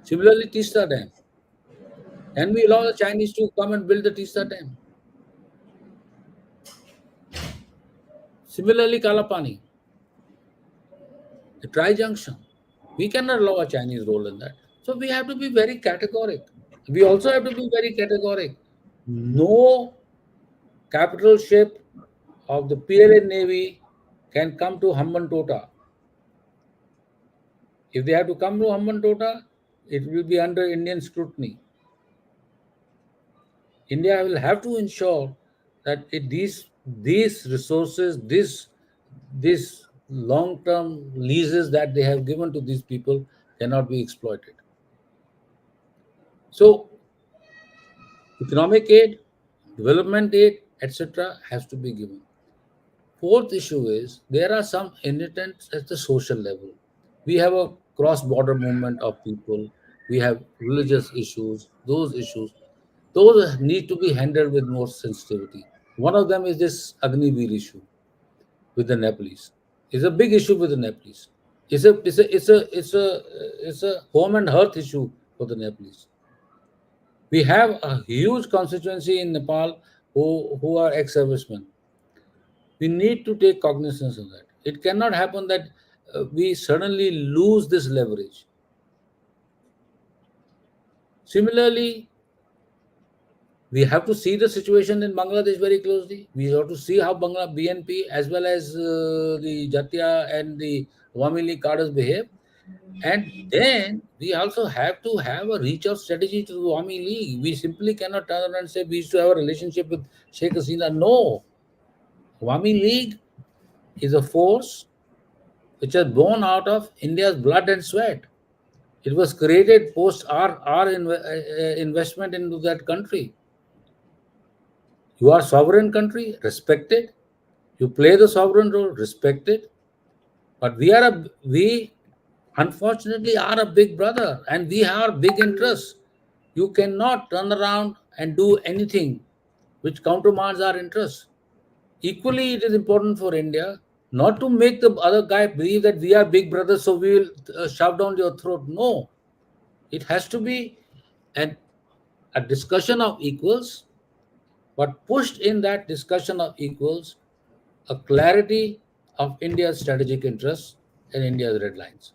Similarly, Tista Dam. Can we allow the Chinese to come and build the Tista Dam? Similarly, Kalapani, the tri-junction. We cannot allow a Chinese role in that. So we have to be very categoric. We also have to be very categoric. No capital ship of the PLA Navy can come to Hambantota. If they have to come to Hambantota, it will be under Indian scrutiny. India will have to ensure that these resources, this long-term leases that they have given to these people cannot be exploited. So, economic aid, development aid, etc., has to be given. Fourth issue is there are some irritants at the social level. We have a cross-border movement of people. We have religious issues. Those need to be handled with more sensitivity. One of them is this Agniveer issue with the Nepalese. It's a big issue with the Nepalese. It's a home and hearth issue for the Nepalese. We have a huge constituency in Nepal who are ex-servicemen. We need to take cognizance of that. It cannot happen that we suddenly lose this leverage. Similarly, We have to see the situation in Bangladesh very closely. We have to see how Bangla BNP as well as the Jatia and the Awami League cadres behave. And then we also have to have a reach out strategy to the Awami League. We simply cannot turn around and say we used to have a relationship with Sheikh Hasina. No. Awami League is a force which has born out of India's blood and sweat. It was created post our investment into that country. You are sovereign country, respect it. You play the sovereign role, respect it. But we unfortunately are a big brother and we have big interests. You cannot turn around and do anything which countermands our interests. Equally, it is important for India not to make the other guy believe that we are big brothers, so we will shove down your throat. No, it has to be an, a discussion of equals, but pushed in that discussion of equals, a clarity of India's strategic interests and India's red lines.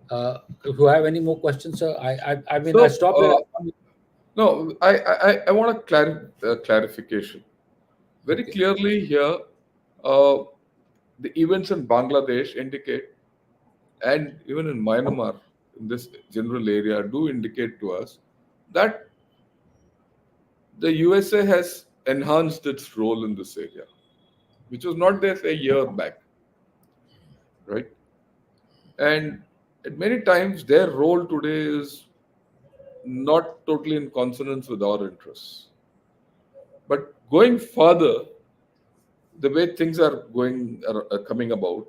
If you have any more questions, sir, I mean, I So, stopped there. no, I want a clarification. Very Okay. clearly here, uh, the events in Bangladesh indicate, and even in Myanmar, in this general area, do indicate to us that the USA has enhanced its role in this area, which was not there a year back, right? And at many times, their role today is not totally in consonance with our interests. But going further, the way things are coming about,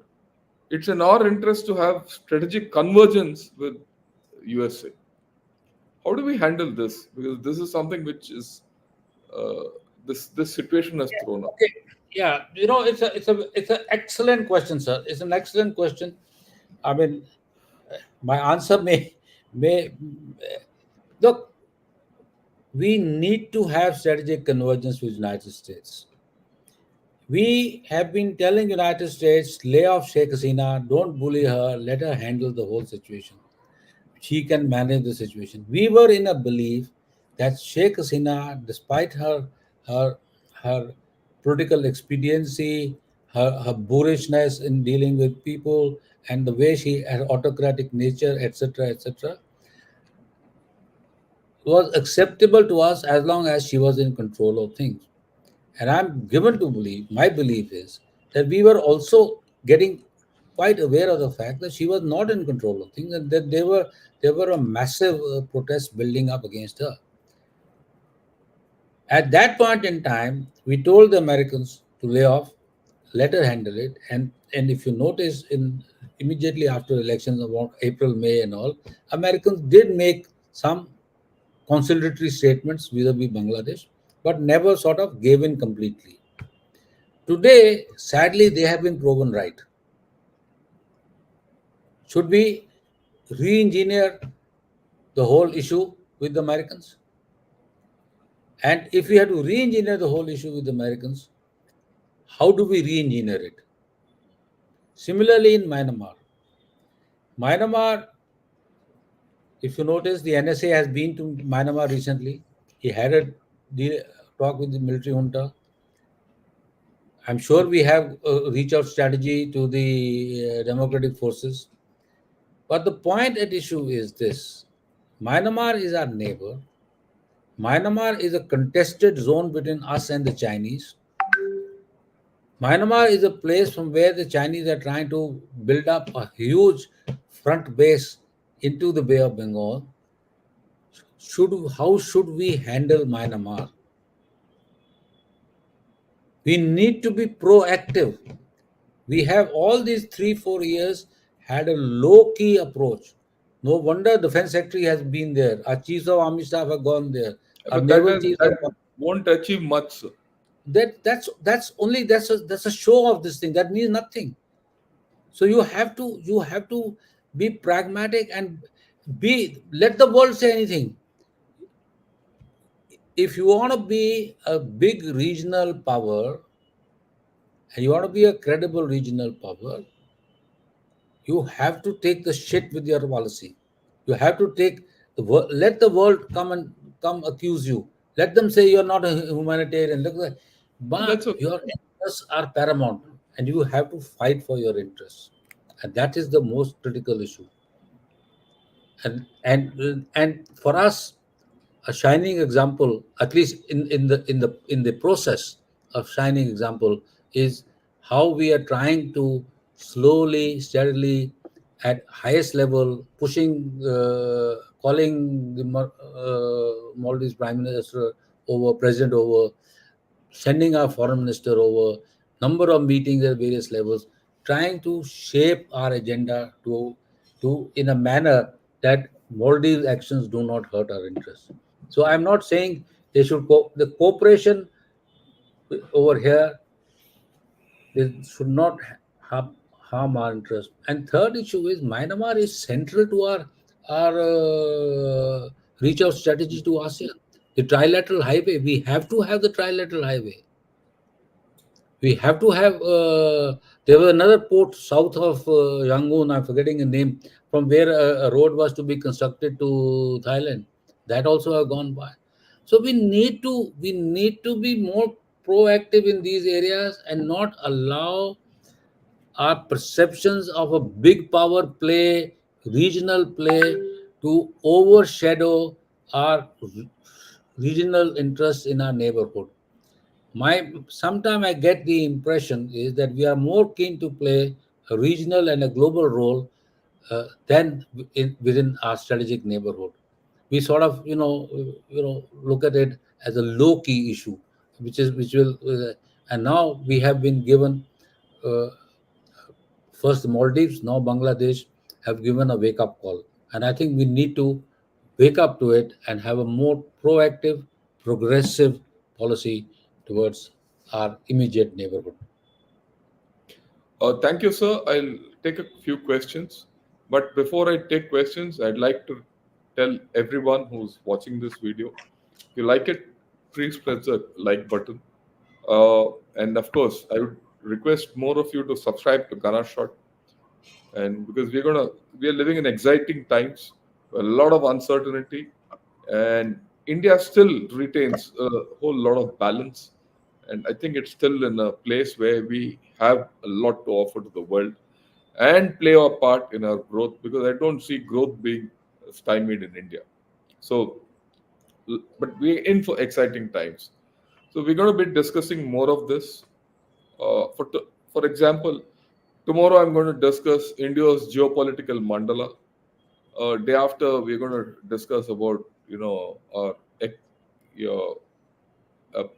it's in our interest to have strategic convergence with USA. How do we handle this? Because this is something which is uh, this situation has thrown up. Okay. Yeah, it's an excellent question, sir. It's an excellent question. I mean, my answer may look. We need to have strategic convergence with United States. We have been telling United States, lay off Sheikh Hasina, don't bully her, let her handle the whole situation. She can manage the situation. We were in a belief that Sheikh Hasina, despite her her political expediency, her boorishness in dealing with people, and the way she had autocratic nature, etc., was acceptable to us as long as she was in control of things. And I'm given to believe, my belief is that we were also getting quite aware of the fact that she was not in control of things and that there were a massive protests building up against her. At that point in time, we told the Americans to lay off, let her handle it. And if you notice, in immediately after elections about April, May, and all, Americans did make some conciliatory statements vis-a-vis Bangladesh, but never sort of gave in completely. Today, sadly, they have been proven right. Should we re engineer the whole issue with the Americans? And if we had to re engineer the whole issue with the Americans, how do we re engineer it? Similarly, in Myanmar. Myanmar, if you notice, the NSA has been to Myanmar recently. He had a talk with the military junta. I'm sure we have a reach out strategy to the democratic forces. But the point at issue is this: Myanmar is our neighbor. Myanmar is a contested zone between us and the Chinese. Myanmar is a place from where the Chinese are trying to build up a huge front base into the Bay of Bengal. How should we handle Myanmar? We need to be proactive. We have all these 3 4 years had a low key approach. No wonder Defense Secretary has been there. Our chiefs of army staff have gone there. Our But that naval has, chiefs that have gone. won't achieve much, sir. That's only that's a show of this thing. That means nothing. So you have to be pragmatic and be let the world say anything. If you want to be a big regional power and you want to be a credible regional power, you have to take the shit with your policy. You have to take let the world come accuse you. Let them say you're not a humanitarian. And But that's okay. your interests are paramount, and you have to fight for your interests, and that is the most critical issue. And for us, a shining example, at least in the process of shining example, is how we are trying to slowly, steadily, at highest level, pushing, calling the Maldives Prime Minister over, President over, sending our foreign minister over, number of meetings at various levels, trying to shape our agenda to in a manner that Maldives actions do not hurt our interests. So I'm not saying they should the cooperation over here, they should not harm our interest. And third issue is Myanmar is central to our reach out strategy to ASEAN. The trilateral highway, we have to have the trilateral highway. We have to have. There was another port south of Yangon. I'm forgetting the name, from where a road was to be constructed to Thailand. That also have gone by. So we need to be more proactive in these areas and not allow our perceptions of a big power play, regional play, to overshadow our regional interests in our neighborhood. Sometime I get the impression is that we are more keen to play a regional and a global role than within our strategic neighborhood. We sort of look at it as a low key issue, which will and now we have been given, uh, first the Maldives, now Bangladesh have given a wake up call, and I think we need to wake up to it and have a more proactive, progressive policy towards our immediate neighborhood. Thank you, sir. I'll take a few questions. But before I take questions, I'd like to tell everyone who's watching this video, if you like it, please press the like button. And of course, I would request more of you to subscribe to Ghana Shot. And because we are living in exciting times, a lot of uncertainty, and India still retains a whole lot of balance. And I think it's still in a place where we have a lot to offer to the world and play our part in our growth, because I don't see growth being stymied in India. So, but we're in for exciting times. So we're going to be discussing more of this. For example, tomorrow I'm going to discuss India's geopolitical mandala. Day after, we're going to discuss about our your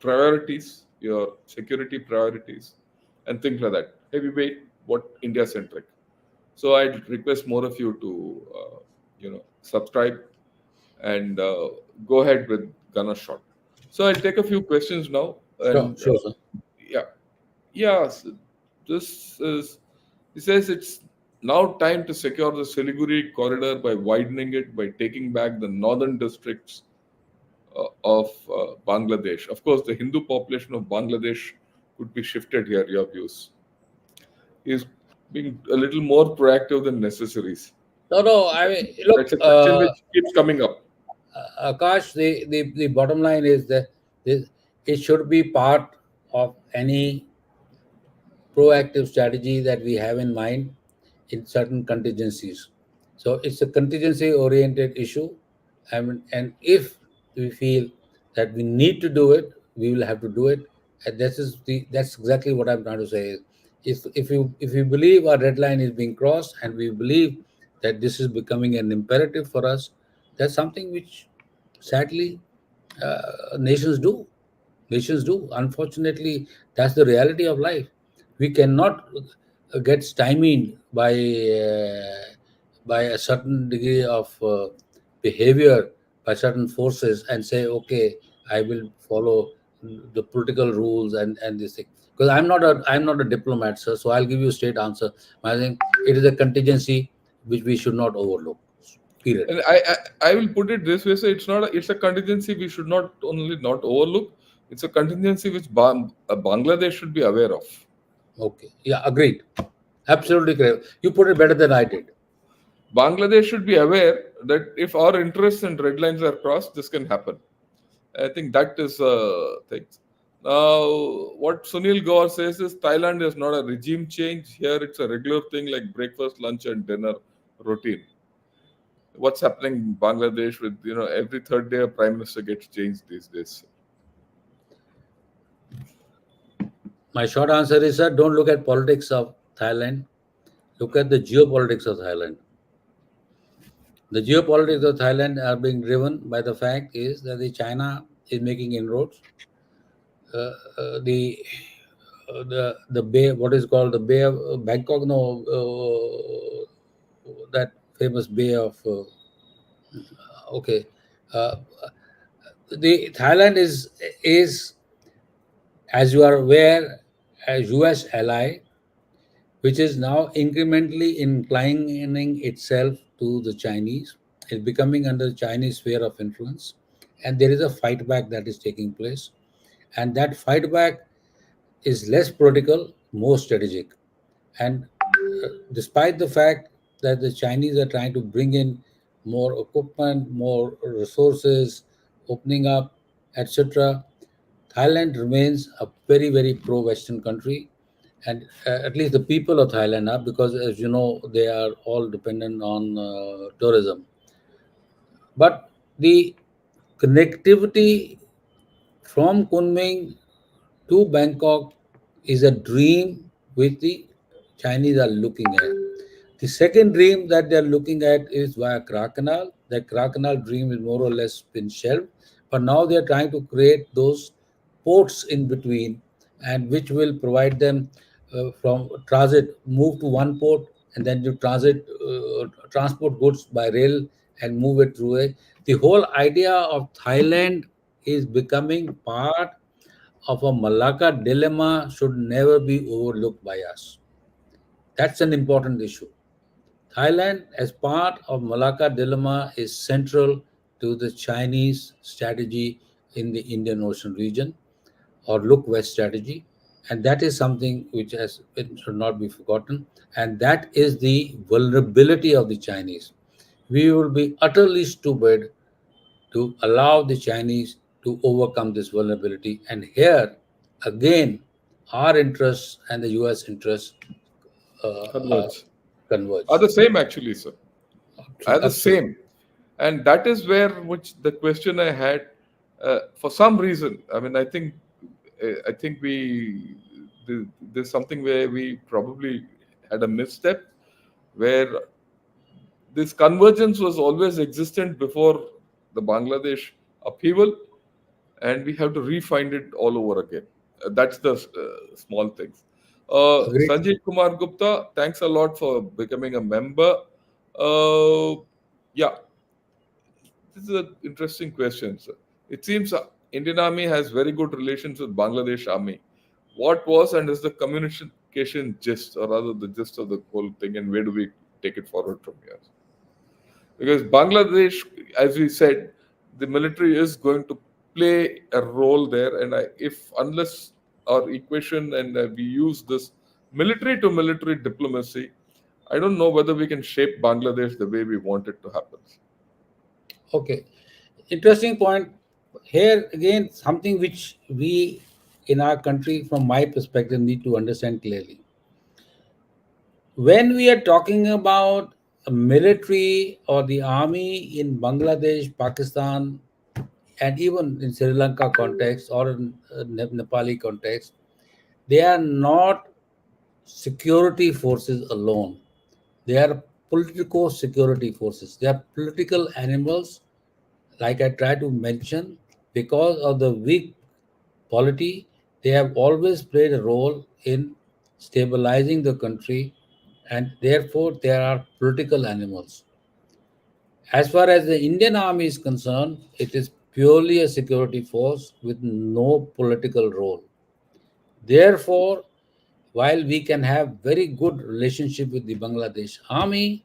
priorities, your security priorities, and things like that. Heavyweight, what India centric. So I request more of you to subscribe and go ahead with Ghana Shot. So I'll take a few questions now, Sure, and sure, sir. yeah, yeah. This is. He says it's now time to secure the Siliguri corridor by widening it, by taking back the northern districts of Bangladesh. Of course, the Hindu population of Bangladesh could be shifted here. Your views. He's being a little more proactive than necessaries. No, no. I mean, That's look, a question which keeps coming up. Akash. The bottom line is that it should be part of any proactive strategy that we have in mind in certain contingencies. So it's a contingency oriented issue. And if we feel that we need to do it, we will have to do it. And that's exactly what I'm trying to say. If you believe our red line is being crossed, and we believe that this is becoming an imperative for us, that's something which sadly nations do. Nations do. Unfortunately, that's the reality of life. We cannot get stymied by a certain degree of behavior by certain forces and say, okay, I will follow the political rules and this thing. Because I'm not a diplomat, sir. So I'll give you a straight answer. I think it is a contingency which we should not overlook. Period. And I will put it this way: so it's a contingency we should not only not overlook. It's a contingency which Bangladesh should be aware of. Okay. Yeah. Agreed. Absolutely correct. You put it better than I did. Bangladesh should be aware that if our interests and red lines are crossed, this can happen. I think that is thing. Now, what Sunil Gaur says is Thailand is not a regime change. Here, it's a regular thing like breakfast, lunch, and dinner routine. What's happening in Bangladesh with every third day a prime minister gets changed these days. My short answer is, sir, don't look at politics of Thailand. Look at the geopolitics of Thailand. The geopolitics of Thailand are being driven by the fact is that the China is making inroads. The bay, what is called the Bay of Bangkok, no, that famous bay of okay, uh, the Thailand is, as you are aware, a U.S. ally, which is now incrementally inclining itself to the Chinese. It's becoming under Chinese sphere of influence, and there is a fight back that is taking place, and that fight back is less political, more strategic. And despite the fact that the Chinese are trying to bring in more equipment, more resources, opening up, etc., Thailand remains a very, very pro-Western country, and at least the people of Thailand are, because as you know, they are all dependent on tourism. But the connectivity from Kunming to Bangkok is a dream which the Chinese are looking at. The second dream that they are looking at is via Krakenal. The Krakenal dream is more or less been shelved, but now they are trying to create those ports in between, and which will provide them from transit, move to one port, and then you transport goods by rail and move it through it. The whole idea of Thailand is becoming part of a Malacca dilemma should never be overlooked by us. That's an important issue. Thailand, as part of Malacca dilemma, is central to the Chinese strategy in the Indian Ocean region, or look west strategy, and that is something which it should not be forgotten. And that is the vulnerability of the Chinese. We will be utterly stupid to allow the Chinese to overcome this vulnerability. And here, again, our interests and the US interests are Converge. Are converge. the same actually, sir. Are the Absolutely. same. And that is where which the question I had for some reason. I mean, I think there's something where we probably had a misstep where this convergence was always existent before the Bangladesh upheaval, and we have to refine it all over again. That's the small things. Agreed. Sanjay Kumar Gupta, thanks a lot for becoming a member. Uh, yeah, this is an interesting question, sir. It seems Indian Army has very good relations with Bangladesh Army. What was and is the communication gist, or rather the gist of the whole thing, and where do we take it forward from here? Because Bangladesh, as we said, the military is going to play a role there, and if unless our equation and we use this military to military diplomacy, I don't know whether we can shape Bangladesh the way we want it to happen. Okay. Interesting point. Here again, something which we in our country, from my perspective, need to understand clearly. When we are talking about a military or the army in Bangladesh, Pakistan, and even in Sri Lanka context or in Nepali context, they are not security forces alone. They are political security forces. They are political animals, like I tried to mention, because of the weak polity, they have always played a role in stabilizing the country, and therefore they are political animals. As far as the Indian army is concerned, it is purely a security force with no political role. Therefore, while we can have very good relationship with the Bangladesh army,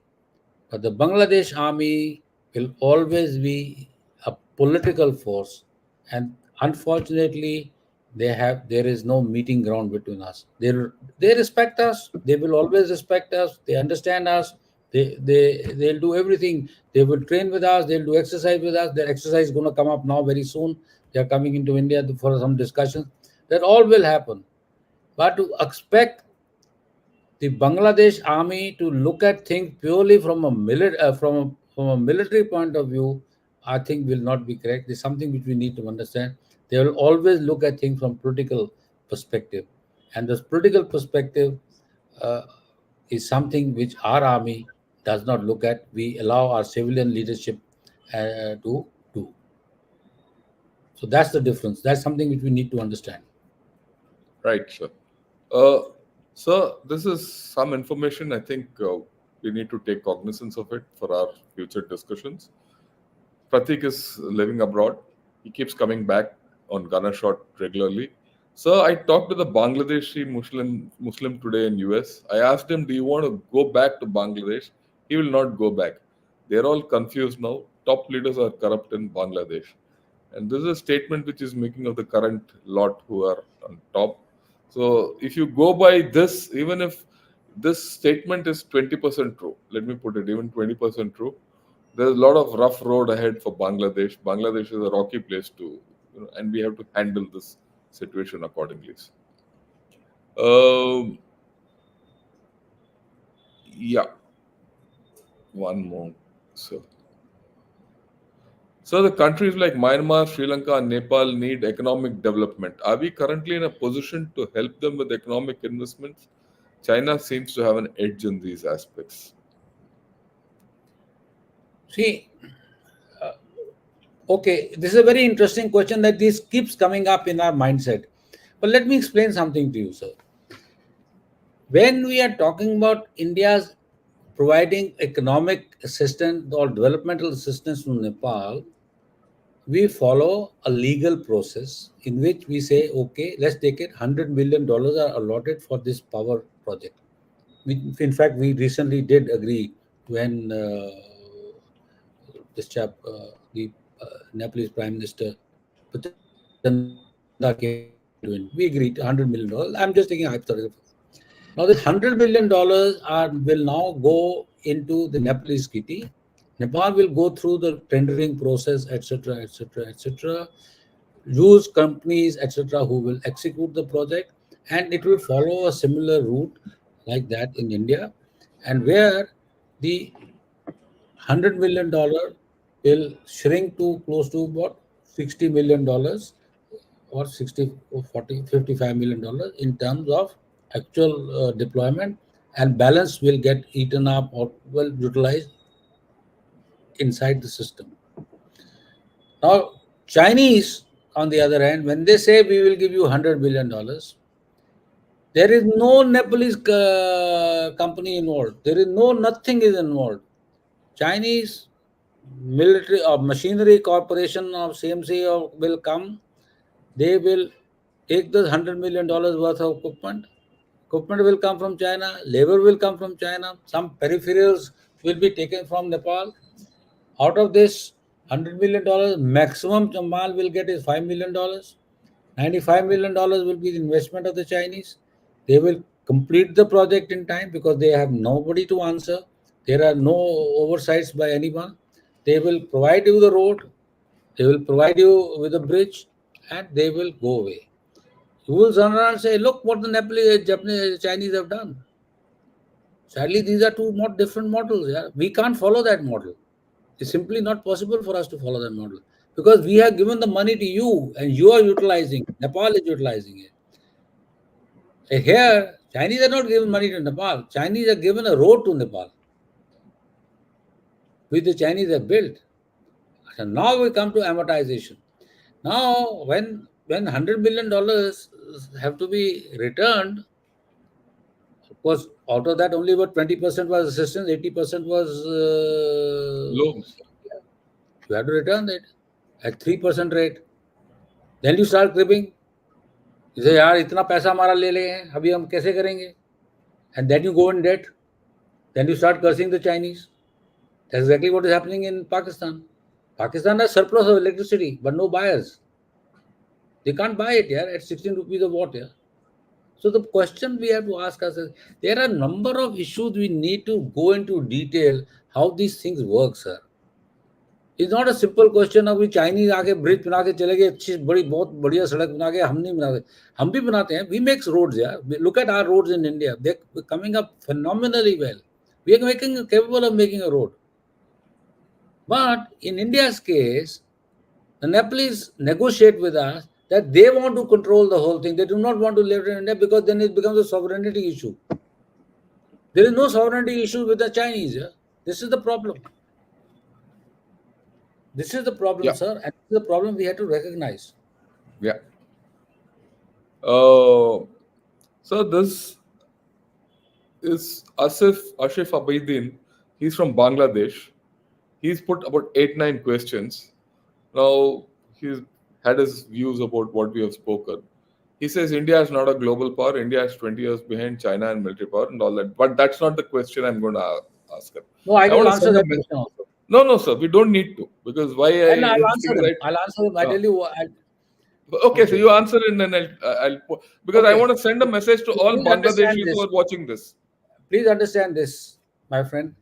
but the Bangladesh army will always be a political force, and unfortunately, there is no meeting ground between us. They respect us. They will always respect us. They understand us. They'll do everything. They will train with us. They'll do exercise with us. Their exercise is going to come up now very soon. They are coming into India for some discussions. That all will happen. But to expect the Bangladesh army to look at things purely from a from a military point of view, I think will not be correct. There's something which we need to understand. They will always look at things from political perspective, and this political perspective uh, is something which our army does not look at. We allow our civilian leadership to do. So that's the difference. That's something which we need to understand. Right, sir. Uh, sir, this is some information. I think we need to take cognizance of it for our future discussions. Pratik is living abroad. He keeps coming back on Gunner Shot regularly. So I talked to the Bangladeshi Muslim today in US. I asked him, "Do you want to go back to Bangladesh?" He will not go back. They're all confused now. Top leaders are corrupt in Bangladesh, and this is a statement which is making of the current lot who are on top. So if you go by this, even if this statement is 20% true, let me put it even 20% true, there's a lot of rough road ahead for Bangladesh. Bangladesh is a rocky place to, and we have to handle this situation accordingly. Um, yeah, one more. So the countries like Myanmar, Sri Lanka, and Nepal need economic development. Are we currently in a position to help them with economic investments? China seems to have an edge in these aspects. See, okay, this is a very interesting question that this keeps coming up in our mindset. But let me explain something to you, sir. When we are talking about India's providing economic assistance or developmental assistance to Nepal, we follow a legal process in which we say, okay, let's take it $100 million are allotted for this power project. In fact, we recently did agree when this chap, the Nepalese Prime Minister Pachanda came to India. We agreed $100 million. I'm just taking a hypothetical. Now, this $100 million will now go into the Nepalese kitty. Nepal will go through the tendering process, etc., etc., etc. Use companies, etc., who will execute the project, and it will follow a similar route like that in India, and where the $100 million will shrink to close to about $60 million or 60 or 40 $55 million in terms of actual deployment, and balance will get eaten up or well utilized inside the system. Now, Chinese, on the other hand, when they say we will give you $100 million, there is no Nepalese company involved. There is no nothing is involved. Chinese military or machinery corporation of CMC will come. They will take the $100 million worth of equipment. Equipment will come from China. Labor will come from China. Some peripherals will be taken from Nepal. Out of this $100 million, maximum Jamal will get is $5 million. $95 million will be the investment of the Chinese. They will complete the project in time because they have nobody to answer. There are no oversights by anyone. They will provide you the road, they will provide you with a bridge, and they will go away. You will turn around and say, look what the Nepalese, Japanese, Chinese have done. Sadly, these are two not different models. Yeah? We can't follow that model. It's simply not possible for us to follow that model because we have given the money to you and you are utilizing. Nepal is utilizing it. Here, Chinese are not giving money to Nepal. Chinese are given a road to Nepal, which the Chinese have built. So now we come to amortization. Now, when $100 million have to be returned, of course, out of that only about 20% was assistance, 80% was Loans. you have to return it at 3% rate. Then you start cribbing. You say, यार इतना पैसा हमारा ले ले हैं, अभी हम कैसे करेंगे? And then you go in debt. Then you start cursing the Chinese. That's exactly what is happening in Pakistan. Pakistan has surplus of electricity, but no buyers. They can't buy it here at 16 rupees a watt here. So the question we have to ask ourselves, there are a number of issues we need to go into detail how these things work, sir. It's not a simple question अभी Chinese आके bridge बना के चले गए, अच्छी बड़ी बहुत बढ़िया सड़क बना के, हम नहीं बनाते, हम भी बनाते हैं, वी मेक्स रोड्स यार, look at our roads in India, they coming up phenomenally well, we are making capable of making a road. But in India's case, the Nepalese negotiate with us that they want to control the whole thing, they do not want to live in India, because then it becomes a sovereignty issue. There is no sovereignty issue with the Chinese, yeah? This is the problem. This is the problem, Yeah, sir, and this is the problem we have to recognize. yeah. Uh, so this is Asif Abidin. He's from Bangladesh. He's put about 8 9 questions. Now he's had his views about what we have spoken. He says India is not a global power. India is 20 years behind China in military power and all that. But that's not the question I'm going to ask him. No, I I will want to answer send a that message. question also. No, no, sir. We don't need to because why I And I'll answer instigate them. right. I'll answer them. I tell you what. Okay, so Okay. you answer it and then because I Okay. want to send a message to So all please understand Bangladeshis who this. are watching this. Please understand this, my friend.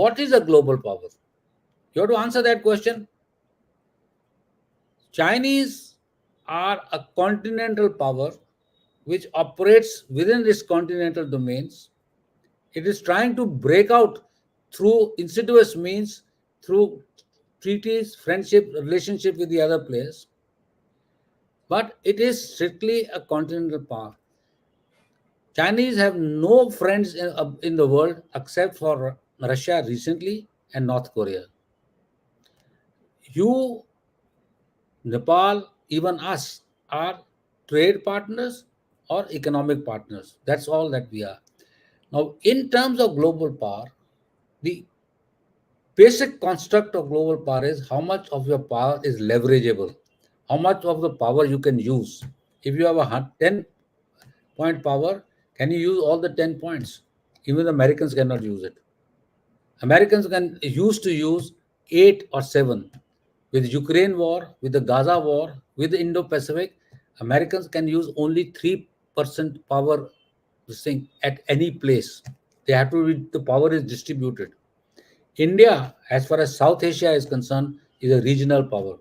What is a global power? You have to answer that question. Chinese are a continental power which operates within its continental domains. It is trying to break out through insidious means, through treaties, friendship, relationship with the other players. But it is strictly a continental power. Chinese have no friends in the world except for Russia recently and North Korea. You, Nepal, even us are trade partners or economic partners. That's all that we are. Now, in terms of global power, the basic construct of global power is how much of your power is leverageable, how much of the power you can use. If you have a 10-point power, can you use all the 10 points? Even the Americans cannot use it. Americans can used to use 8 or 7. With Ukraine war, with the Gaza war, with the Indo-Pacific, Americans can use only 3% power this thing at any place. They have to the power is distributed. India, as far as South Asia is concerned, is a regional power.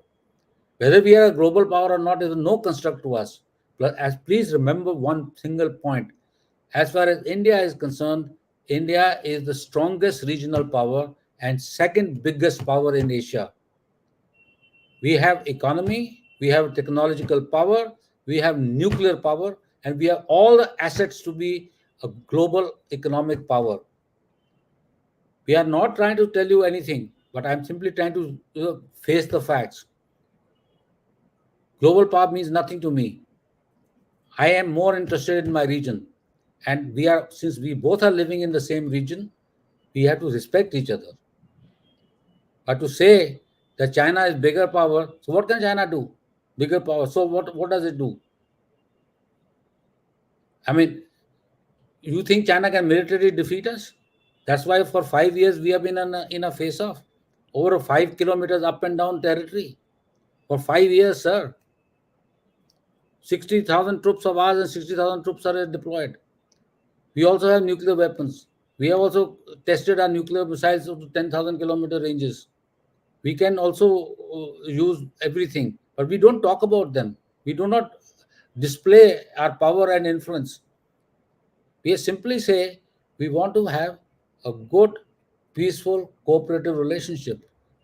Whether we are a global power or not is no construct to us. But as please remember one single point. As far as India is concerned, India is the strongest regional power and second biggest power in Asia. We have economy, we have technological power, we have nuclear power, and we have all the assets to be a global economic power. We are not trying to tell you anything, but I'm simply trying to face the facts. Global power means nothing to me. I am more interested in my region. And we are, since we both are living in the same region, we have to respect each other. But to say that China is bigger power, so what can China do? Bigger power. So what does it do? I mean, you think China can militarily defeat us? That's why for 5 years we have been in a face-off. Over 5 kilometers up and down territory. For 5 years, sir. 60,000 troops of ours and 60,000 troops are deployed. We also have nuclear weapons. We have also tested our nuclear missiles to 10,000 kilometer ranges. We can also use everything, but we don't talk about them. We do not display our power and influence. We simply say we want to have a good, peaceful, cooperative relationship.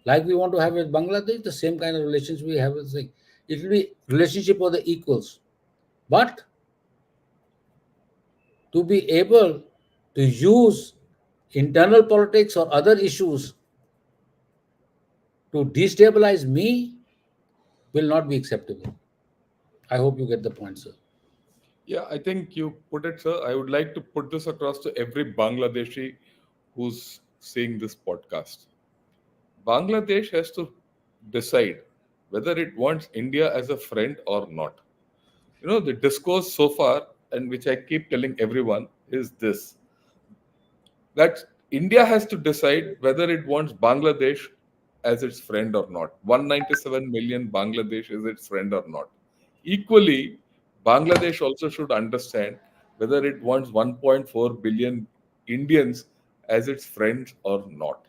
Like we want to have with Bangladesh, the same kind of relations we have with it will be relationship of the equals. But to be able to use internal politics or other issues to destabilize me will not be acceptable. I hope you get the point, sir. Yeah, I think you put it, sir. I would like to put this across to every Bangladeshi who's seeing this podcast. Bangladesh has to decide whether it wants India as a friend or not. The discourse so far, and which I keep telling everyone, is this that India has to decide whether it wants Bangladesh as its friend or not. 197 million Bangladesh is its friend or not. Equally, Bangladesh also should understand whether it wants 1.4 billion Indians as its friends or not.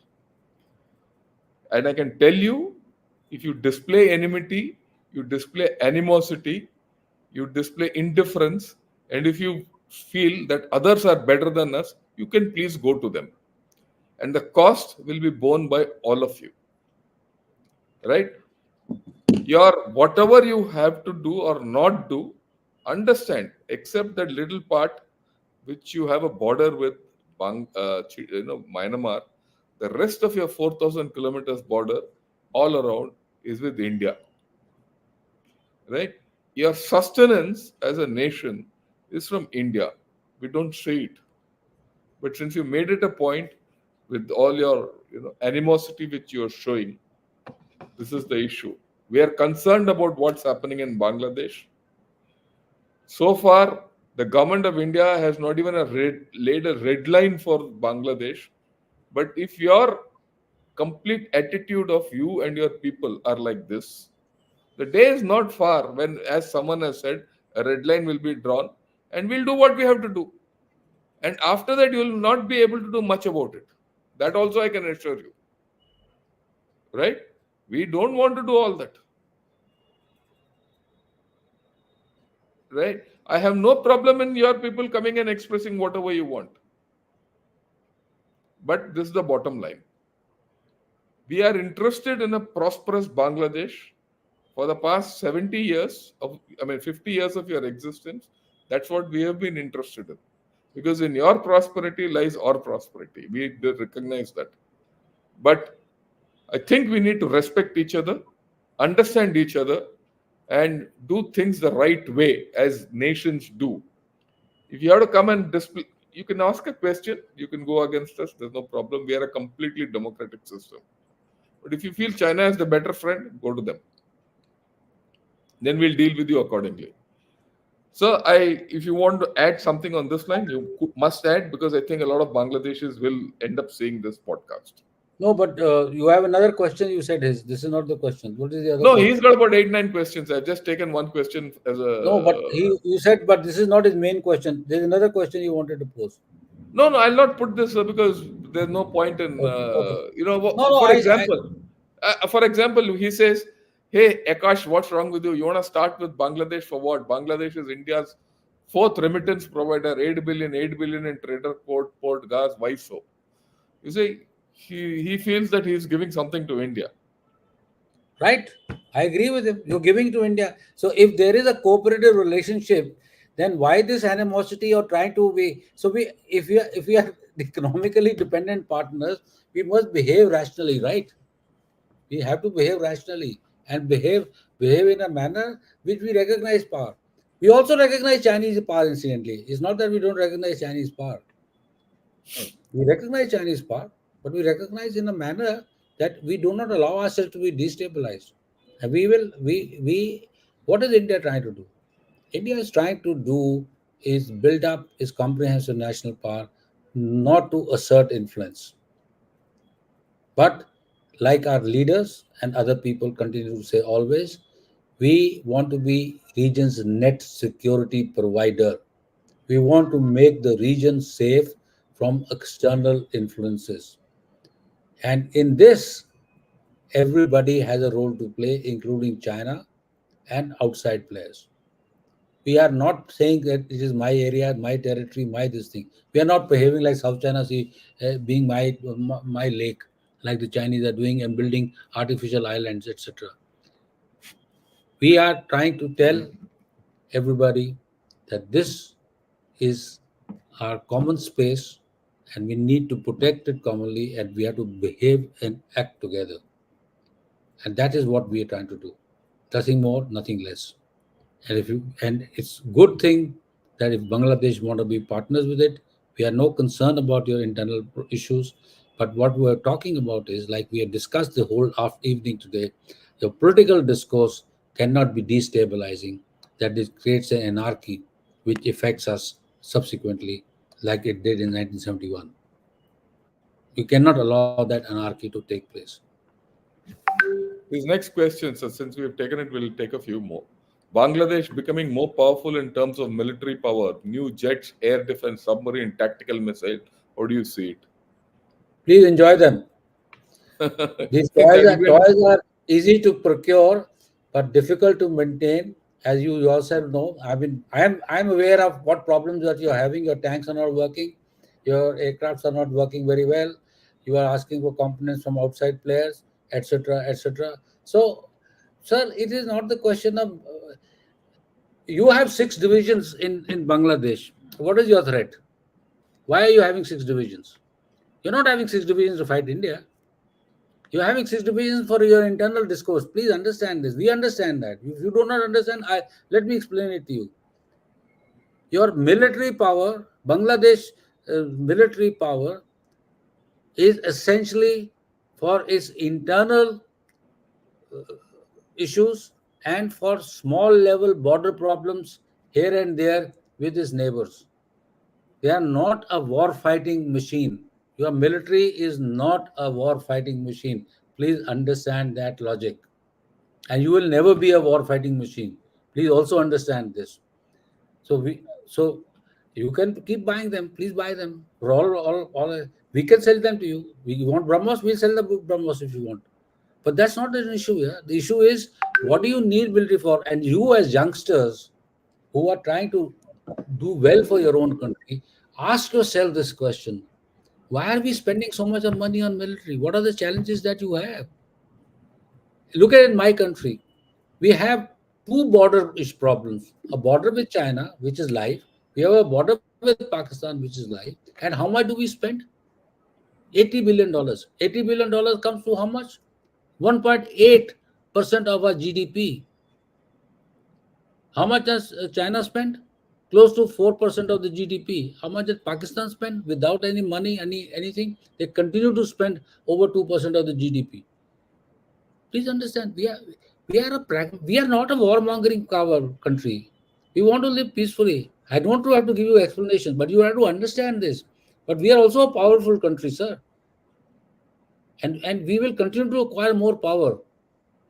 And I can tell you, if you display enmity, you display animosity, you display indifference, and if you feel that others are better than us, you can please go to them. And the cost will be borne by all of you. Right? Your whatever you have to do or not do, understand, except that little part which you have a border with Myanmar, the rest of your 4,000 kilometers border all around is with India. Right? Your sustenance as a nation is from India. We don't say it. But since you made it a point with all your animosity which you are showing, this is the issue. We are concerned about what's happening in Bangladesh. So far, the government of India has not even laid a red line for Bangladesh. But if your complete attitude of you and your people are like this, the day is not far when, as someone has said, a red line will be drawn and we'll do what we have to do. And after that, you will not be able to do much about it. That also I can assure you. Right? We don't want to do all that. Right? I have no problem in your people coming and expressing whatever you want. But this is the bottom line. We are interested in a prosperous Bangladesh. For the past 70 years, 50 years of your existence, that's what we have been interested in. Because in your prosperity lies our prosperity. We recognize that. But I think we need to respect each other, understand each other, and do things the right way as nations do. If you have to come and display, you can ask a question, you can go against us, there's no problem. We are a completely democratic system. But if you feel China is the better friend, go to them. Then we'll deal with you accordingly. So, if you want to add something on this line, you must add, because I think a lot of Bangladeshis will end up seeing this podcast. No, but you have another question. You said his. This is not the question. What is the other No, question? he's got about 8-9 questions. I've just taken one question as a. No, but you said, but this is not his main question. There's another question you wanted to pose. No, I'll not put this because there's no point in, Okay, okay. No, no, for example, he says, "Hey, Akash, what's wrong with you? You want to start with Bangladesh for what? Bangladesh is India's fourth remittance provider, 8 billion in trader port gas. Why so?" You see, he feels that he's giving something to India. right. I agree with him. You're giving to India. So if there is a cooperative relationship, then why this animosity or trying to be? So if we are economically dependent partners, we must behave rationally, right? We have to behave rationally and behave in a manner which we recognize power. We also recognize Chinese power, incidentally. It's not that we don't recognize Chinese power. We recognize Chinese power, but we recognize in a manner that we do not allow ourselves to be destabilized. And what is India trying to do? India is trying to do is build up its comprehensive national power, not to assert influence. But like our leaders and other people continue to say always, we want to be region's net security provider. We want to make the region safe from external influences. And in this, everybody has a role to play, including China and outside players. We are not saying that it is my area, my territory, my this thing. We are not behaving like South China Sea being my lake, like the Chinese are doing and building artificial islands, etc. We are trying to tell everybody that this is our common space and we need to protect it commonly and we have to behave and act together. And that is what we are trying to do. Nothing more, nothing less. And it's good thing that if Bangladesh want to be partners with it, we are no concern about your internal issues. But what we are talking about is, like we have discussed the whole evening today, the political discourse cannot be destabilizing. That it creates an anarchy which affects us subsequently, like it did in 1971. You cannot allow that anarchy to take place. His next question, so since we have taken it, we'll take a few more. Bangladesh becoming more powerful in terms of military power, new jets, air defense, submarine, tactical missile. How do you see it? Please enjoy them. These That will be toys are easy to procure, but difficult to maintain. As you yourself know, I'm aware of what problems that you're having. Your tanks are not working, your aircrafts are not working very well. You are asking for components from outside players, etc., etc. So, sir, it is not the question of you have six divisions in Bangladesh. What is your threat? Why are you having six divisions? You're not having six divisions to fight India. You're having six divisions for your internal discourse. Please understand this. We understand that. If you do not understand, let me explain it to you. Your military power, Bangladesh military power, is essentially for its internal issues and for small level border problems here and there with its neighbors. They are not a war fighting machine. Your military is not a war fighting machine. Please understand that logic. And you will never be a war fighting machine. Please also understand this. So you can keep buying them. Please buy them. For all we can sell them to you. We want BrahMos, we'll sell the BrahMos if you want. But that's not an issue here. The issue is what do you need military for? And you as youngsters who are trying to do well for your own country, ask yourself this question. Why are we spending so much of money on military? What are the challenges that you have? Look at in my country. We have two border problems. A border with China, which is live. We have a border with Pakistan, which is live. And how much do we spend? $80 billion. $80 billion comes to how much? 1.8% of our GDP. How much does China spend? Close to 4% of the GDP. How much does Pakistan spend without any money, anything? They continue to spend over 2% of the GDP. Please understand, we are not a warmongering country. We want to live peacefully. I don't have to give you explanation, but you have to understand this. But we are also a powerful country, sir, and we will continue to acquire more power.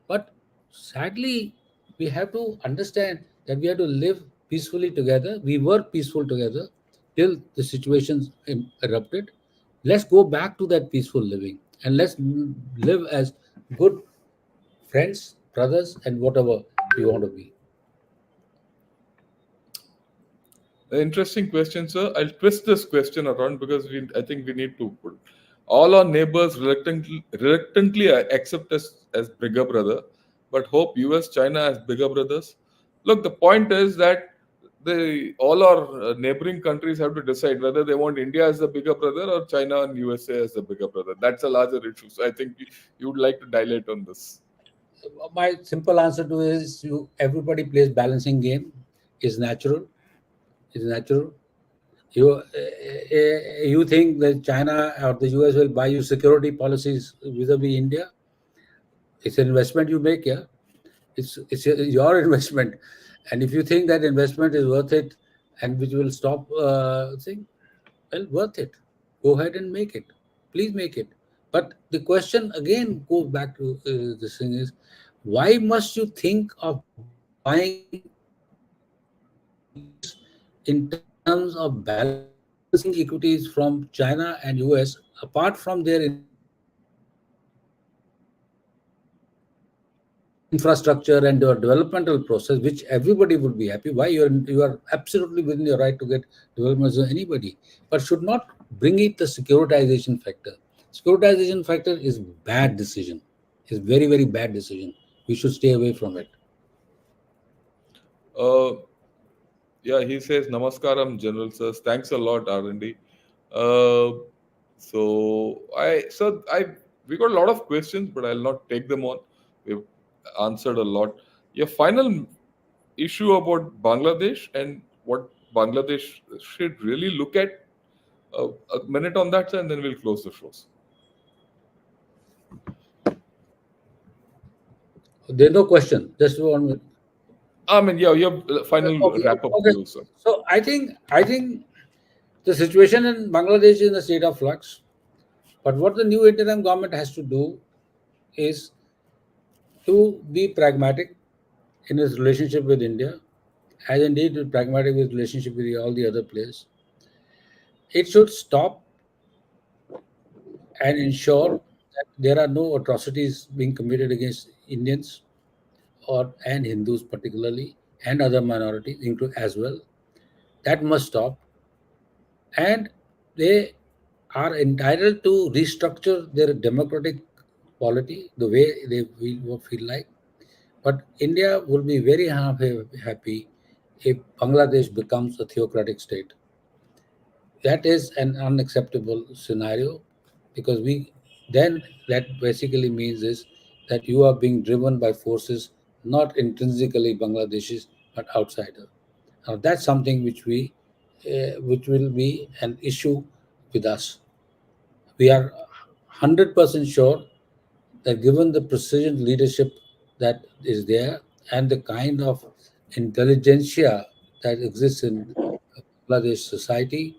But sadly, we have to understand that we have to live peacefully together. We were peaceful together till the situation erupted. Let's go back to that peaceful living and let's live as good friends, brothers, and whatever we want to be. interesting question, sir. I'll twist this question around because I think we need to put all our neighbors reluctantly accept us as bigger brother, but hope US, China as bigger brothers. Look, the point is that all our neighboring countries have to decide whether they want India as the bigger brother or China and USA as the bigger brother. That's a larger issue. So I think you would like to dilate on this. My simple answer to is everybody plays balancing game. Is natural. Is natural. You think that China or the US will buy you security policies vis-a-vis India? It's an investment you make, yeah. It's your investment, and if you think that investment is worth it and which will stop thing, well, worth it. Go ahead and make it. Please make it. But the question again goes back to this thing is, why must you think of buying equities in terms of balancing equities from China and US apart from their infrastructure and your developmental process, which everybody would be happy. Why you are absolutely within your right to get development as anybody, but should not bring it the securitization factor. Securitization factor is bad decision. Is very very bad decision. We should stay away from it. Uh, yeah, he says Namaskaram, General Sirs. Thanks a lot, R&D. Uh, so I we got a lot of questions, but I'll not take them on. We've answered a lot. Your final issue about Bangladesh and what Bangladesh should really look at. A minute on that, sir, and then we'll close the shows. There's no question. Just 1 minute. I mean, yeah, your final Okay, wrap up okay. view, sir. So I think the situation in Bangladesh is in a state of flux. But what the new interim government has to do is to be pragmatic in its relationship with India, as indeed pragmatic with relationship with all the other players. It should stop and ensure that there are no atrocities being committed against Indians or and Hindus particularly and other minorities include as well. That must stop, and they are entitled to restructure their democratic polity the way they feel like. But India will be very happy if Bangladesh becomes a theocratic state. That is an unacceptable scenario because we then that basically means is that you are being driven by forces not intrinsically Bangladeshis but outsider. Now that's something which will be an issue with us. We are 100% sure that given the precision leadership that is there and the kind of intelligentsia that exists in Bangladesh society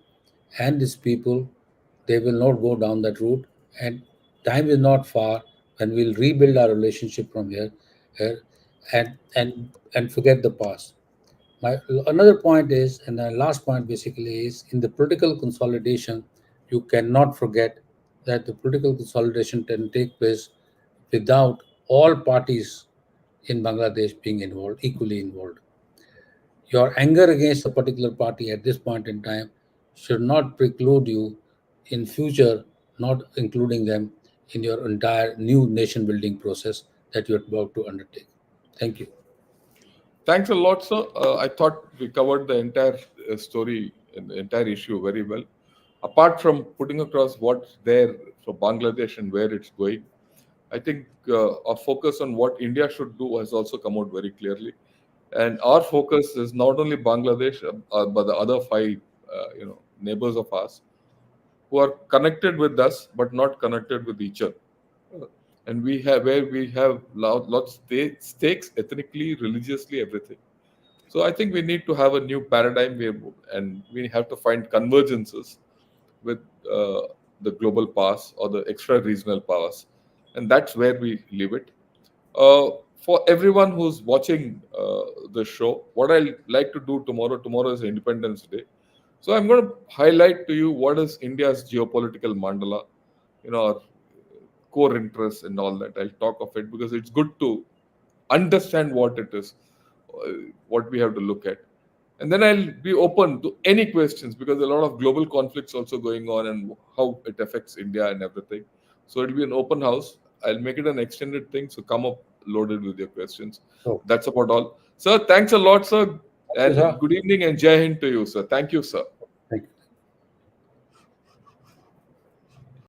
and its people, they will not go down that route. And time is not far when we'll rebuild our relationship from here and forget the past. My another point is, and the last point basically is, in the political consolidation, you cannot forget that the political consolidation can take place without all parties in Bangladesh being involved, equally involved. Your anger against a particular party at this point in time should not preclude you in future not including them in your entire new nation building process that you're about to undertake. Thank you. Thanks a lot, sir. I thought we covered the entire story and the entire issue very well. Apart from putting across what's there for Bangladesh and where it's going, I think our focus on what India should do has also come out very clearly. And our focus is not only Bangladesh, but the other five, neighbors of ours who are connected with us but not connected with each other. And we have lots stakes ethnically, religiously, everything. So I think we need to have a new paradigm and we have to find convergences with uh, the global powers or the extra regional powers, and that's where we leave it. For everyone who's watching the show, what I like to do tomorrow. Tomorrow is Independence Day, so I'm going to highlight to you what is India's geopolitical mandala, our core interests and all that. I'll talk of it because it's good to understand what it is, uh, what we have to look at. And then I'll be open to any questions because a lot of global conflicts also going on and how it affects India and everything. So it'll be an open house. I'll make it an extended thing. So come up loaded with your questions. So, That's about all. Sir, thanks a lot, sir. thank you, And sir. good evening and Jai Hind to you, sir. Thank you, sir.